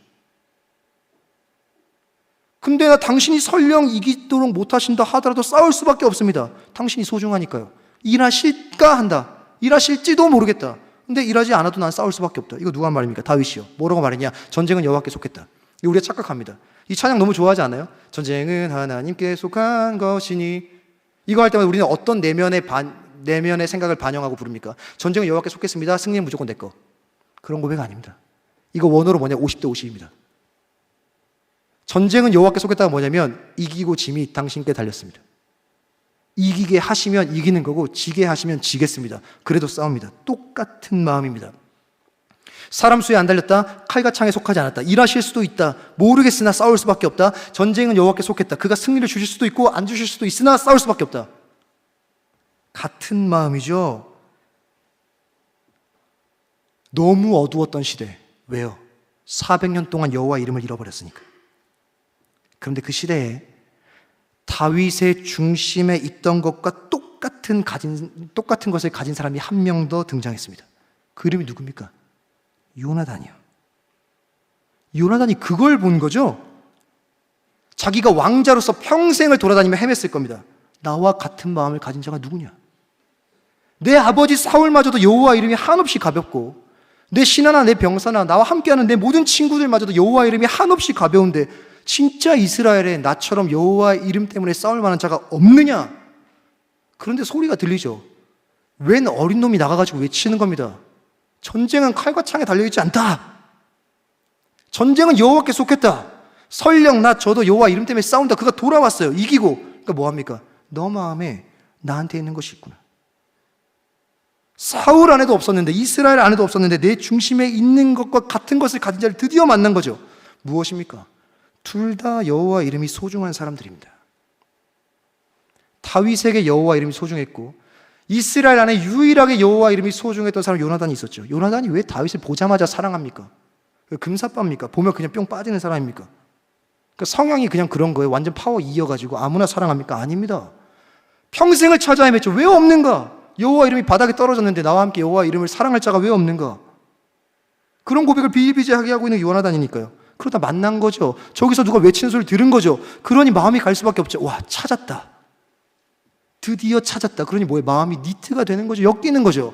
근데 나 당신이 설령 이기도록 못하신다 하더라도 싸울 수밖에 없습니다. 당신이 소중하니까요. 일하실까 한다. 일하실지도 모르겠다. 근데 일하지 않아도 난 싸울 수밖에 없다. 이거 누가 한 말입니까? 다윗이요. 뭐라고 말했냐? 전쟁은 여호와께 속했다. 이거 우리가 착각합니다. 이 찬양 너무 좋아하지 않아요? 전쟁은 하나님께 속한 것이니. 이거 할 때마다 우리는 어떤 내면의 생각을 반영하고 부릅니까? 전쟁은 여호와께 속했습니다. 승리는 무조건 내 거. 그런 고백 아닙니다. 이거 원어로 뭐냐? 50대 50입니다. 전쟁은 여호와께 속했다가 뭐냐면 이기고 짐이 당신께 달렸습니다. 이기게 하시면 이기는 거고 지게 하시면 지겠습니다. 그래도 싸웁니다. 똑같은 마음입니다. 사람 수에 안 달렸다. 칼과 창에 속하지 않았다. 일하실 수도 있다. 모르겠으나 싸울 수밖에 없다. 전쟁은 여호와께 속했다. 그가 승리를 주실 수도 있고 안 주실 수도 있으나 싸울 수밖에 없다. 같은 마음이죠. 너무 어두웠던 시대. 왜요? 400년 동안 여호와 이름을 잃어버렸으니까. 그런데 그 시대에 다윗의 중심에 있던 것과 똑같은 것을 가진 사람이 한 명 더 등장했습니다. 그 이름이 누굽니까? 요나단이요. 요나단이 그걸 본 거죠. 자기가 왕자로서 평생을 돌아다니며 헤맸을 겁니다. 나와 같은 마음을 가진 자가 누구냐? 내 아버지 사울마저도 여호와 이름이 한없이 가볍고 내 신하나 내 병사나 나와 함께하는 내 모든 친구들마저도 여호와 이름이 한없이 가벼운데 진짜 이스라엘에 나처럼 여호와 이름 때문에 싸울 만한 자가 없느냐? 그런데 소리가 들리죠. 웬 어린 놈이 나가가지고 외치는 겁니다. 전쟁은 칼과 창에 달려있지 않다. 전쟁은 여호와께 속했다. 설령 저도 여호와 이름 때문에 싸운다. 그가 돌아왔어요. 이기고. 그러니까 뭐합니까? 너 마음에 나한테 있는 것이 있구나. 사울 안에도 없었는데 이스라엘 안에도 없었는데 내 중심에 있는 것과 같은 것을 가진 자를 드디어 만난 거죠. 무엇입니까? 둘 다 여호와 이름이 소중한 사람들입니다. 다윗에게 여호와 이름이 소중했고 이스라엘 안에 유일하게 여호와 이름이 소중했던 사람 요나단이 있었죠. 요나단이 왜 다윗을 보자마자 사랑합니까? 금사빠입니까? 보면 그냥 뿅 빠지는 사람입니까? 그러니까 성향이 그냥 그런 거예요. 완전 파워 이어가지고 아무나 사랑합니까? 아닙니다. 평생을 찾아 헤맸죠. 왜 없는가? 여호와 이름이 바닥에 떨어졌는데 나와 함께 여호와 이름을 사랑할 자가 왜 없는가? 그런 고백을 비일비재하게 하고 있는 요나단이니까요. 그러다 만난 거죠. 저기서 누가 외치는 소리를 들은 거죠. 그러니 마음이 갈 수밖에 없죠. 와, 찾았다. 드디어 찾았다. 그러니 뭐예요? 마음이 니트가 되는 거죠. 엮이는 거죠.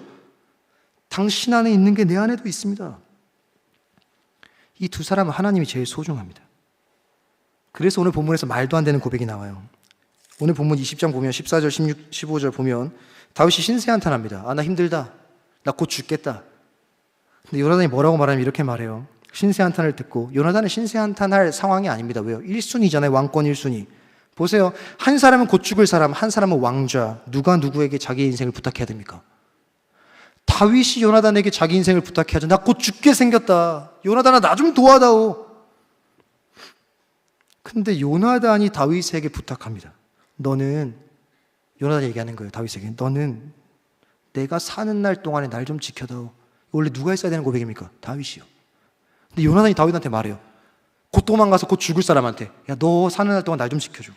당신 안에 있는 게 내 안에도 있습니다. 이 두 사람은 하나님이 제일 소중합니다. 그래서 오늘 본문에서 말도 안 되는 고백이 나와요. 오늘 본문 20장 보면 14절, 16, 15절 보면 다윗이 신세한탄합니다. 나 힘들다. 나 곧 죽겠다. 근데 요나단이 뭐라고 말하면 이렇게 말해요. 신세한탄을 듣고 요나단은 신세한탄할 상황이 아닙니다. 왜요? 1순위잖아요. 왕권 1순위. 보세요. 한 사람은 곧 죽을 사람, 한 사람은 왕좌. 누가 누구에게 자기 인생을 부탁해야 됩니까? 다윗이 요나단에게 자기 인생을 부탁해야죠. 나 곧 죽게 생겼다. 요나단아 나 좀 도와다오. 근데 요나단이 다윗에게 부탁합니다. 너는 요나단이 얘기하는 거예요. 다윗에게. 너는 내가 사는 날 동안에 날 좀 지켜다오. 원래 누가 했어야 되는 고백입니까? 다윗이요. 근데 요나단이 다윗한테 말해요. 곧 도망가서 곧 죽을 사람한테 야, 너 사는 날 동안 날 좀 지켜줘.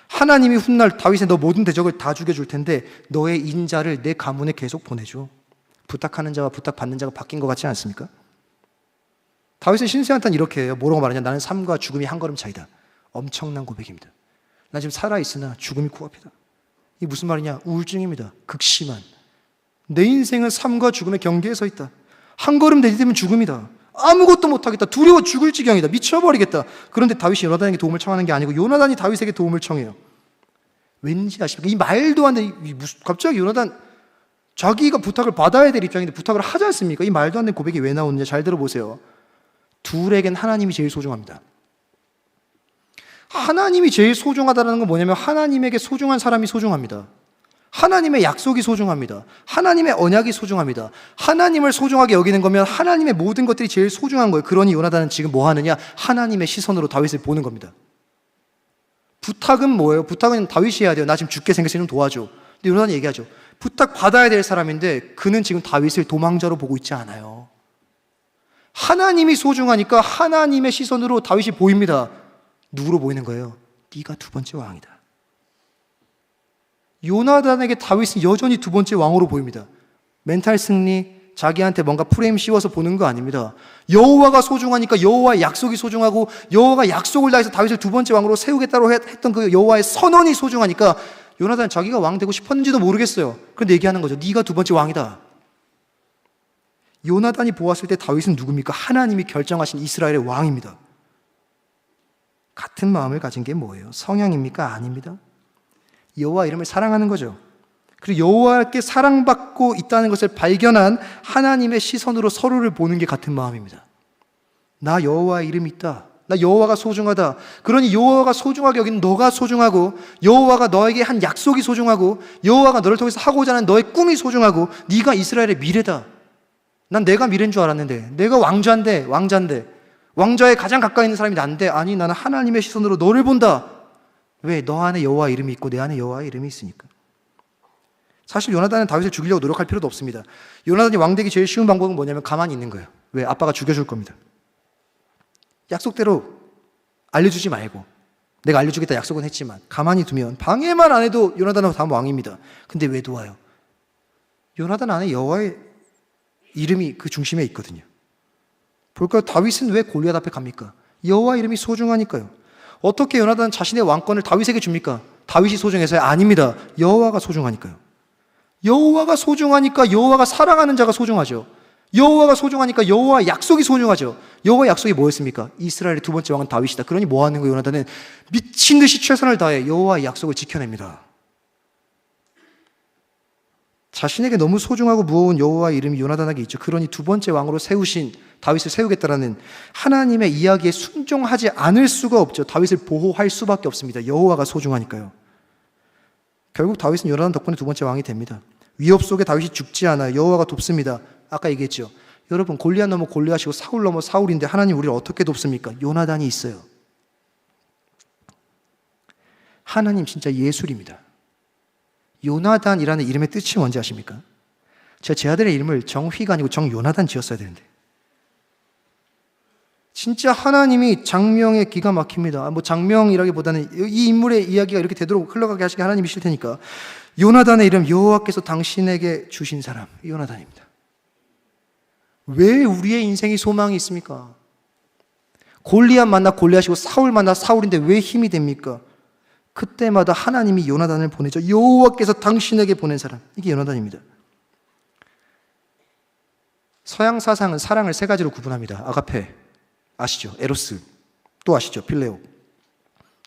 하나님이 훗날 다윗의 너 모든 대적을 다 죽여줄 텐데 너의 인자를 내 가문에 계속 보내줘. 부탁하는 자와 부탁받는 자가 바뀐 것 같지 않습니까? 다윗은 신세한탄 이렇게 해요. 뭐라고 말하냐? 나는 삶과 죽음이 한 걸음 차이다. 엄청난 고백입니다. 나 지금 살아있으나 죽음이 코앞이다. 이게 무슨 말이냐? 우울증입니다. 극심한. 내 인생은 삶과 죽음의 경계에 서 있다. 한 걸음 내디디면 죽음이다. 아무것도 못하겠다. 두려워 죽을 지경이다. 미쳐버리겠다. 그런데 다윗이 요나단에게 도움을 청하는 게 아니고 요나단이 다윗에게 도움을 청해요. 왠지 아십니까? 이 말도 안 돼. 갑자기 요나단 자기가 부탁을 받아야 될 입장인데 부탁을 하지 않습니까? 이 말도 안 되는 고백이 왜 나오느냐? 잘 들어보세요. 둘에겐 하나님이 제일 소중합니다. 하나님이 제일 소중하다는 건 뭐냐면 하나님에게 소중한 사람이 소중합니다. 하나님의 약속이 소중합니다. 하나님의 언약이 소중합니다. 하나님을 소중하게 여기는 거면 하나님의 모든 것들이 제일 소중한 거예요. 그러니 요나단은 지금 뭐 하느냐? 하나님의 시선으로 다윗을 보는 겁니다. 부탁은 뭐예요? 부탁은 다윗이 해야 돼요. 나 지금 죽게 생겼으니 좀 도와줘. 근데 요나단이 얘기하죠. 부탁 받아야 될 사람인데 그는 지금 다윗을 도망자로 보고 있지 않아요. 하나님이 소중하니까 하나님의 시선으로 다윗이 보입니다. 누구로 보이는 거예요? 네가 두 번째 왕이다. 요나단에게 다윗은 여전히 두 번째 왕으로 보입니다. 멘탈 승리, 자기한테 뭔가 프레임 씌워서 보는 거 아닙니다. 여호와가 소중하니까 여호와의 약속이 소중하고 여호와가 약속을 다해서 다윗을 두 번째 왕으로 세우겠다고 했던 그 여호와의 선언이 소중하니까 요나단은 자기가 왕 되고 싶었는지도 모르겠어요. 그런데 얘기하는 거죠. 네가 두 번째 왕이다. 요나단이 보았을 때 다윗은 누굽니까? 하나님이 결정하신 이스라엘의 왕입니다. 같은 마음을 가진 게 뭐예요? 성향입니까? 아닙니다. 여호와 이름을 사랑하는 거죠. 그리고 여호와께 사랑받고 있다는 것을 발견한 하나님의 시선으로 서로를 보는 게 같은 마음입니다. 나 여호와의 이름이 있다. 나 여호와가 소중하다. 그러니 여호와가 소중하게 여기는 너가 소중하고, 여호와가 너에게 한 약속이 소중하고, 여호와가 너를 통해서 하고자 하는 너의 꿈이 소중하고, 네가 이스라엘의 미래다. 난 내가 미래인 줄 알았는데, 내가 왕자인데 왕자에 가장 가까이 있는 사람이 난데, 아니 나는 하나님의 시선으로 너를 본다. 왜? 너 안에 여호와 이름이 있고 내 안에 여호와의 이름이 있으니까. 사실 요나단은 다윗을 죽이려고 노력할 필요도 없습니다. 요나단이 왕되기 제일 쉬운 방법은 뭐냐면 가만히 있는 거예요. 왜? 아빠가 죽여줄 겁니다. 약속대로 알려주지 말고, 내가 알려주겠다 약속은 했지만 가만히 두면, 방해만 안 해도 요나단은 다음 왕입니다. 근데 왜 도와요? 요나단 안에 여호와의 이름이 그 중심에 있거든요. 볼까요? 다윗은 왜 골리앗 앞에 갑니까? 여호와 이름이 소중하니까요. 어떻게 요나단은 자신의 왕권을 다윗에게 줍니까? 다윗이 소중해서요? 아닙니다. 여호와가 소중하니까요. 여호와가 소중하니까 여호와가 사랑하는 자가 소중하죠. 여호와가 소중하니까 여호와의 약속이 소중하죠. 여호와의 약속이 뭐였습니까? 이스라엘의 두 번째 왕은 다윗이다. 그러니 뭐 하는 거예요? 요나단은 미친 듯이 최선을 다해 여호와의 약속을 지켜냅니다. 자신에게 너무 소중하고 무거운 여호와의 이름이 요나단에게 있죠. 그러니 두 번째 왕으로 세우신 다윗을 세우겠다라는 하나님의 이야기에 순종하지 않을 수가 없죠. 다윗을 보호할 수밖에 없습니다. 여호와가 소중하니까요. 결국 다윗은 요나단 덕분에 두 번째 왕이 됩니다. 위협 속에 다윗이 죽지 않아요. 여호와가 돕습니다. 아까 얘기했죠. 여러분, 골리앗 넘어 골리앗이고 사울 넘어 사울인데 하나님 우리를 어떻게 돕습니까? 요나단이 있어요. 하나님 진짜 예술입니다. 요나단이라는 이름의 뜻이 뭔지 아십니까? 제가 제 아들의 이름을 정휘가 아니고 정요나단 지었어야 되는데, 진짜 하나님이 장명에 기가 막힙니다. 뭐 장명이라기보다는 이 인물의 이야기가 이렇게 되도록 흘러가게 하시게 하나님이실 테니까, 요나단의 이름, 여호와께서 당신에게 주신 사람, 요나단입니다. 왜 우리의 인생이 소망이 있습니까? 골리앗 만나 골리앗이고 사울 만나 사울인데 왜 힘이 됩니까? 그때마다 하나님이 요나단을 보내죠. 여호와께서 당신에게 보낸 사람, 이게 요나단입니다. 서양 사상은 사랑을 세 가지로 구분합니다. 아가페 아시죠? 에로스, 또 아시죠? 필레오.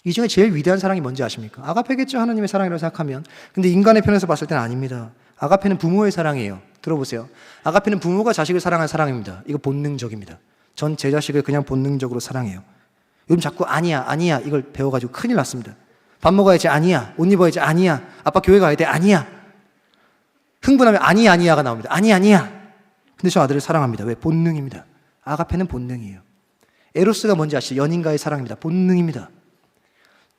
이 중에 제일 위대한 사랑이 뭔지 아십니까? 아가페겠죠, 하나님의 사랑이라고 생각하면. 근데 인간의 편에서 봤을 때는 아닙니다. 아가페는 부모의 사랑이에요. 들어보세요. 아가페는 부모가 자식을 사랑하는 사랑입니다. 이거 본능적입니다. 전 제 자식을 그냥 본능적으로 사랑해요. 요즘 자꾸 아니야 이걸 배워가지고 큰일 났습니다. 밥 먹어야지, 아니야. 옷 입어야지, 아니야. 아빠 교회 가야 돼, 아니야. 흥분하면 아니야가 나옵니다. 아니야. 근데 저 아들을 사랑합니다. 왜? 본능입니다. 아가페는 본능이에요. 에로스가 뭔지 아시죠? 연인과의 사랑입니다. 본능입니다.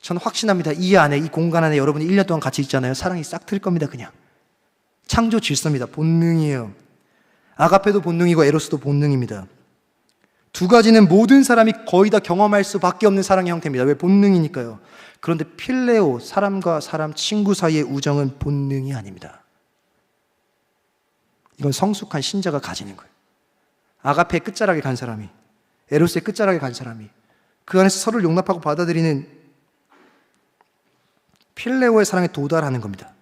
저는 확신합니다. 이 안에, 이 공간 안에 여러분이 1년 동안 같이 있잖아요. 사랑이 싹 틀 겁니다. 그냥 창조 질서입니다. 본능이에요. 아가페도 본능이고 에로스도 본능입니다. 두 가지는 모든 사람이 거의 다 경험할 수밖에 없는 사랑의 형태입니다. 왜? 본능이니까요. 그런데 필레오, 사람과 사람, 친구 사이의 우정은 본능이 아닙니다. 이건 성숙한 신자가 가지는 거예요. 아가페의 끝자락에 간 사람이, 에로스의 끝자락에 간 사람이 그 안에서 서로를 용납하고 받아들이는 필레오의 사랑에 도달하는 겁니다.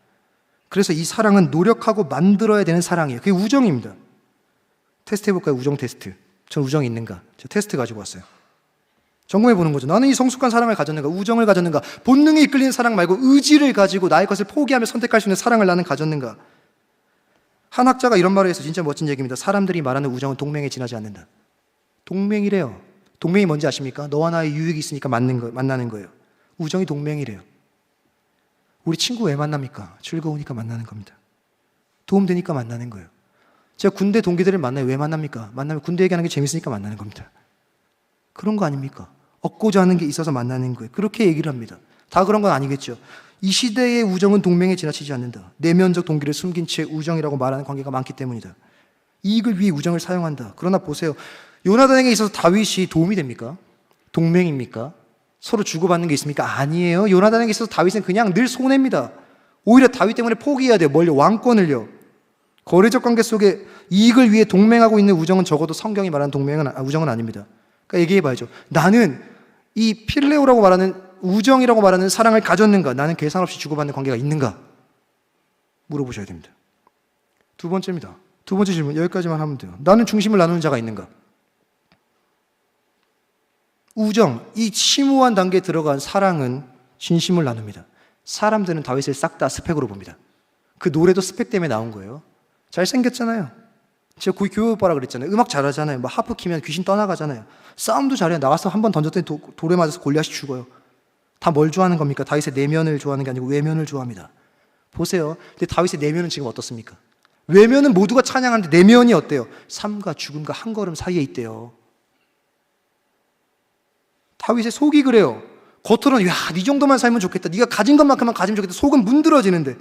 그래서 이 사랑은 노력하고 만들어야 되는 사랑이에요. 그게 우정입니다. 테스트 해볼까요? 우정 테스트. 전 우정이 있는가? 저 테스트 가지고 왔어요. 점검해 보는 거죠. 나는 이 성숙한 사랑을 가졌는가? 우정을 가졌는가? 본능에 이끌리는 사랑 말고 의지를 가지고 나의 것을 포기하며 선택할 수 있는 사랑을 나는 가졌는가? 한 학자가 이런 말을 해서 진짜 멋진 얘기입니다. 사람들이 말하는 우정은 동맹에 지나지 않는다. 동맹이래요. 동맹이 뭔지 아십니까? 너와 나의 유익이 있으니까 만나는 거예요. 우정이 동맹이래요. 우리 친구 왜 만납니까? 즐거우니까 만나는 겁니다. 도움되니까 만나는 거예요. 제가 군대 동기들을 만나요. 왜 만납니까? 만나면 군대 얘기하는 게 재밌으니까 만나는 겁니다. 그런 거 아닙니까? 얻고자 하는 게 있어서 만나는 거예요. 그렇게 얘기를 합니다. 다 그런 건 아니겠죠. 이 시대의 우정은 동맹에 지나치지 않는다. 내면적 동기를 숨긴 채 우정이라고 말하는 관계가 많기 때문이다. 이익을 위해 우정을 사용한다. 그러나 보세요. 요나단에게 있어서 다윗이 도움이 됩니까? 동맹입니까? 서로 주고받는 게 있습니까? 아니에요. 요나단에게 있어서 다윗은 그냥 늘 손해입니다. 오히려 다윗 때문에 포기해야 돼요. 뭘요? 왕권을요. 거래적 관계 속에 이익을 위해 동맹하고 있는 우정은 적어도 성경이 말하는 우정은 아닙니다. 그러니까 얘기해봐야죠. 나는 이 필레오라고 말하는 우정이라고 말하는 사랑을 가졌는가? 나는 계산 없이 주고받는 관계가 있는가? 물어보셔야 됩니다. 두 번째입니다. 두 번째 질문, 여기까지만 하면 돼요. 나는 중심을 나누는 자가 있는가? 우정, 이 심오한 단계에 들어간 사랑은 진심을 나눕니다. 사람들은 다윗을 싹 다 스펙으로 봅니다. 그 노래도 스펙 때문에 나온 거예요. 잘생겼잖아요. 제가 거의 교회 오빠라 그랬잖아요. 음악 잘하잖아요. 뭐 하프 키면 귀신 떠나가잖아요. 싸움도 잘해요. 나가서 한 번 던졌더니 돌에 맞아서 골리앗이 죽어요. 다 뭘 좋아하는 겁니까? 다윗의 내면을 좋아하는 게 아니고 외면을 좋아합니다. 보세요. 근데 다윗의 내면은 지금 어떻습니까? 외면은 모두가 찬양하는데 내면이 어때요? 삶과 죽음과 한 걸음 사이에 있대요. 다윗의 속이 그래요. 겉으로는 야, 네 정도만 살면 좋겠다. 네가 가진 것만큼만 가지면 좋겠다. 속은 문드러지는데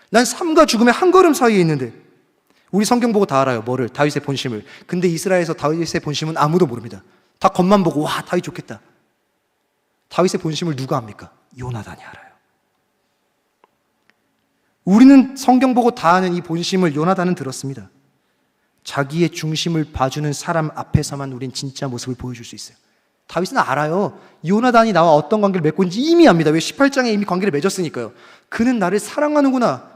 난 삶과 죽음의 한 걸음 사이에 있는데 우리 성경 보고 다 알아요. 뭐를? 다윗의 본심을. 근데 이스라엘에서 다윗의 본심은 아무도 모릅니다. 다 겉만 보고 와, 다윗 좋겠다. 다윗의 본심을 누가 압니까? 요나단이 알아요. 우리는 성경 보고 다 아는 이 본심을 요나단은 들었습니다. 자기의 중심을 봐주는 사람 앞에서만 우린 진짜 모습을 보여줄 수 있어요. 다윗은 알아요. 요나단이 나와 어떤 관계를 맺고 있는지 이미 압니다. 왜? 18장에 이미 관계를 맺었으니까요. 그는 나를 사랑하는구나.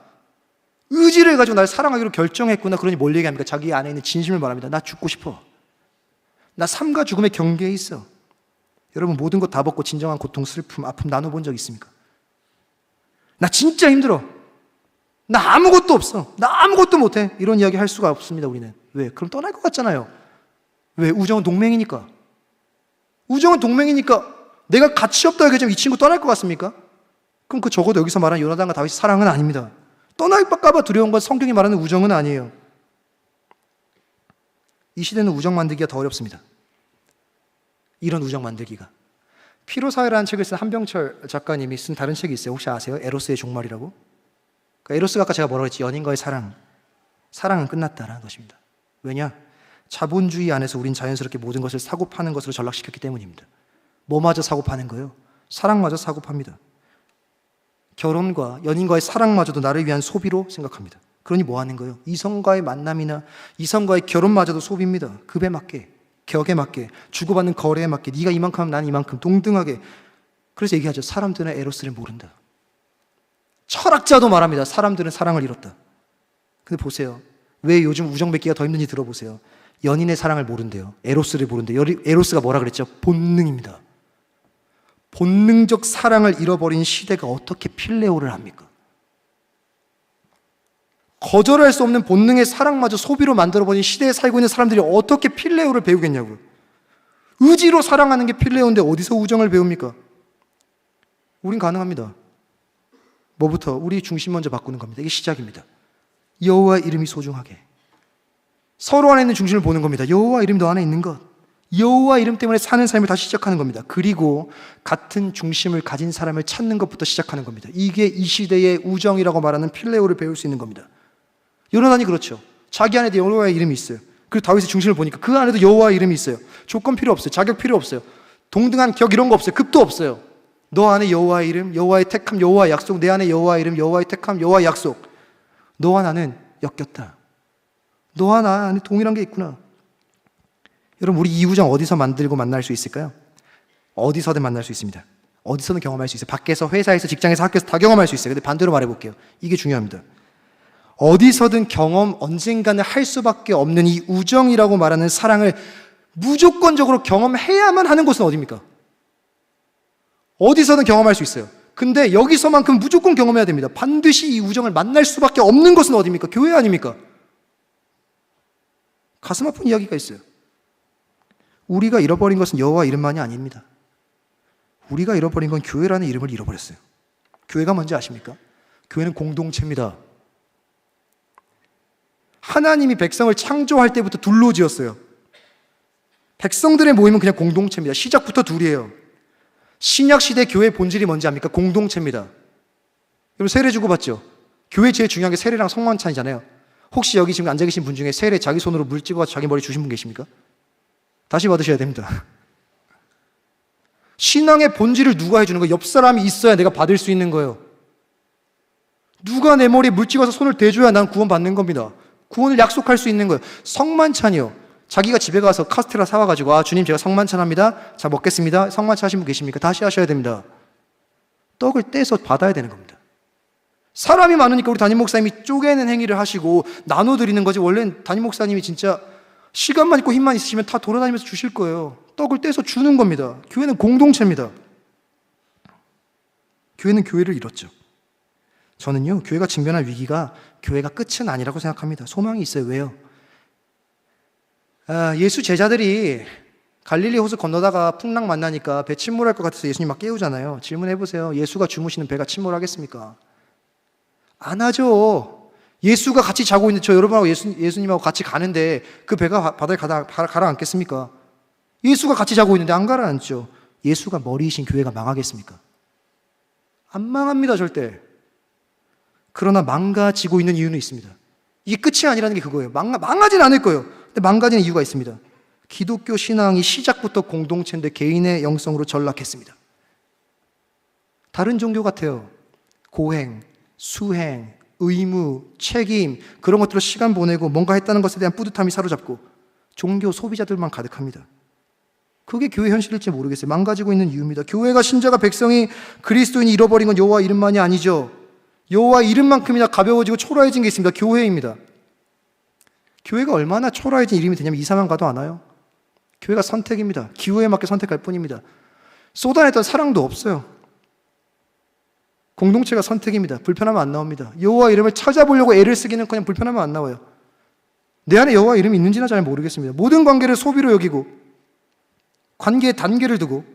의지를 해가지고 나를 사랑하기로 결정했구나. 그러니 뭘 얘기합니까? 자기 안에 있는 진심을 말합니다. 나 죽고 싶어. 나 삶과 죽음의 경계에 있어. 여러분 모든 것 다 벗고 진정한 고통, 슬픔, 아픔 나눠본 적 있습니까? 나 진짜 힘들어. 나 아무것도 없어. 나 아무것도 못해. 이런 이야기 할 수가 없습니다. 우리는. 왜? 그럼 떠날 것 같잖아요. 왜? 우정은 동맹이니까. 우정은 동맹이니까 내가 가치 없다 얘기하면 이 친구 떠날 것 같습니까? 그럼 그 적어도 여기서 말하는 요나단과 다윗의 사랑은 아닙니다. 떠날까봐 두려운 건 성경이 말하는 우정은 아니에요. 이 시대는 우정 만들기가 더 어렵습니다. 이런 우정 만들기가. 피로사회라는 책을 쓴 한병철 작가님이 쓴 다른 책이 있어요. 혹시 아세요? 에로스의 종말이라고? 그러니까 에로스가 아까 제가 뭐라고 했지? 연인과의 사랑. 사랑은 끝났다라는 것입니다. 왜냐? 자본주의 안에서 우린 자연스럽게 모든 것을 사고 파는 것으로 전락시켰기 때문입니다. 뭐마저 사고 파는 거예요? 사랑마저 사고 팝니다. 결혼과 연인과의 사랑마저도 나를 위한 소비로 생각합니다. 그러니 뭐 하는 거예요? 이성과의 만남이나 이성과의 결혼마저도 소비입니다. 급에 맞게, 격에 맞게, 주고받는 거래에 맞게, 네가 이만큼 하면 난 이만큼, 동등하게. 그래서 얘기하죠. 사람들은 에로스를 모른다. 철학자도 말합니다. 사람들은 사랑을 잃었다. 근데 보세요. 왜 요즘 우정 맺기가 더 힘든지 들어보세요. 연인의 사랑을 모른대요. 에로스를 모른대요. 에로스가 뭐라 그랬죠? 본능입니다. 본능적 사랑을 잃어버린 시대가 어떻게 필레오를 합니까? 거절할 수 없는 본능의 사랑마저 소비로 만들어버린 시대에 살고 있는 사람들이 어떻게 필레오를 배우겠냐고요. 의지로 사랑하는 게 필레오인데 어디서 우정을 배웁니까? 우린 가능합니다. 뭐부터? 우리 중심 먼저 바꾸는 겁니다. 이게 시작입니다. 여호와의 이름이 소중하게. 서로 안에 있는 중심을 보는 겁니다. 여호와 이름 너 안에 있는 것. 여호와 이름 때문에 사는 삶을 다시 시작하는 겁니다. 그리고 같은 중심을 가진 사람을 찾는 것부터 시작하는 겁니다. 이게 이 시대의 우정이라고 말하는 필레오를 배울 수 있는 겁니다. 요나단이 그렇죠. 자기 안에도 여호와의 이름이 있어요. 그리고 다윗의 중심을 보니까 그 안에도 여호와의 이름이 있어요. 조건 필요 없어요. 자격 필요 없어요. 동등한 격 이런 거 없어요. 급도 없어요. 너 안에 여호와의 이름, 여호와의 택함, 여호와의 약속. 내 안에 여호와의 이름, 여호와의 택함, 여호와의 약속. 너와 나는 엮였다. 너와 나 안에 동일한 게 있구나. 여러분 우리 이 우정 어디서 만들고 만날 수 있을까요? 어디서든 만날 수 있습니다. 어디서든 경험할 수 있어요. 밖에서, 회사에서, 직장에서, 학교에서 다 경험할 수 있어요. 근데 반대로 말해볼게요. 이게 중요합니다. 어디서든 경험, 언젠가는 할 수밖에 없는 이 우정이라고 말하는 사랑을 무조건적으로 경험해야만 하는 곳은 어디입니까? 어디서든 경험할 수 있어요. 근데 여기서만큼 무조건 경험해야 됩니다. 반드시 이 우정을 만날 수밖에 없는 곳은 어디입니까? 교회 아닙니까? 가슴 아픈 이야기가 있어요. 우리가 잃어버린 것은 여호와 이름만이 아닙니다. 우리가 잃어버린 건 교회라는 이름을 잃어버렸어요. 교회가 뭔지 아십니까? 교회는 공동체입니다. 하나님이 백성을 창조할 때부터 둘로 지었어요. 백성들의 모임은 그냥 공동체입니다. 시작부터 둘이에요. 신약시대 교회의 본질이 뭔지 압니까? 공동체입니다. 여러분 세례 주고받죠? 교회 제일 중요한 게 세례랑 성만찬이잖아요. 혹시 여기 지금 앉아 계신 분 중에 세례 자기 손으로 물 찍어서 자기 머리 주신 분 계십니까? 다시 받으셔야 됩니다. 신앙의 본질을 누가 해주는 거예요? 옆 사람이 있어야 내가 받을 수 있는 거예요. 누가 내 머리에 물 찍어서 손을 대줘야 난 구원 받는 겁니다. 구원을 약속할 수 있는 거예요. 성만찬이요. 자기가 집에 가서 카스테라 사와가지고 주님 제가 성만찬 합니다. 자 먹겠습니다. 성만찬 하신 분 계십니까? 다시 하셔야 됩니다. 떡을 떼서 받아야 되는 겁니다. 사람이 많으니까 우리 담임 목사님이 쪼개는 행위를 하시고 나눠드리는 거지, 원래는 담임 목사님이 진짜 시간만 있고 힘만 있으시면 다 돌아다니면서 주실 거예요. 떡을 떼서 주는 겁니다. 교회는 공동체입니다. 교회는 교회를 이뤘죠. 저는요, 교회가 직면한 위기가 교회가 끝은 아니라고 생각합니다. 소망이 있어요. 왜요? 예수 제자들이 갈릴리 호수 건너다가 풍랑 만나니까 배 침몰할 것 같아서 예수님 막 깨우잖아요. 질문해보세요. 예수가 주무시는 배가 침몰하겠습니까? 안 하죠. 예수가 같이 자고 있는데 저 여러분하고 예수님하고 같이 가는데 그 배가 바다에 가라앉겠습니까? 예수가 같이 자고 있는데 안 가라앉죠. 예수가 머리이신 교회가 망하겠습니까? 안 망합니다, 절대. 그러나 망가지고 있는 이유는 있습니다. 이게 끝이 아니라는 게 그거예요. 망하진 않을 거예요. 근데 망가지는 이유가 있습니다. 기독교 신앙이 시작부터 공동체인데 개인의 영성으로 전락했습니다. 다른 종교 같아요. 고행, 수행, 의무, 책임, 그런 것들로 시간 보내고 뭔가 했다는 것에 대한 뿌듯함이 사로잡고 종교 소비자들만 가득합니다. 그게 교회 현실일지 모르겠어요. 망가지고 있는 이유입니다. 교회가 신자가 백성이 그리스도인이 잃어버린 건 여호와 이름만이 아니죠. 여호와 이름만큼이나 가벼워지고 초라해진 게 있습니다. 교회입니다. 교회가 얼마나 초라해진 이름이 되냐면 이사만 가도 아나요? 교회가 선택입니다. 기호에 맞게 선택할 뿐입니다. 쏟아냈던 사랑도 없어요. 공동체가 선택입니다. 불편하면 안 나옵니다. 여호와 이름을 찾아보려고 애를 쓰기는 그냥 불편하면 안 나와요. 내 안에 여호와 이름이 있는지는 잘 모르겠습니다. 모든 관계를 소비로 여기고 관계에 단계를 두고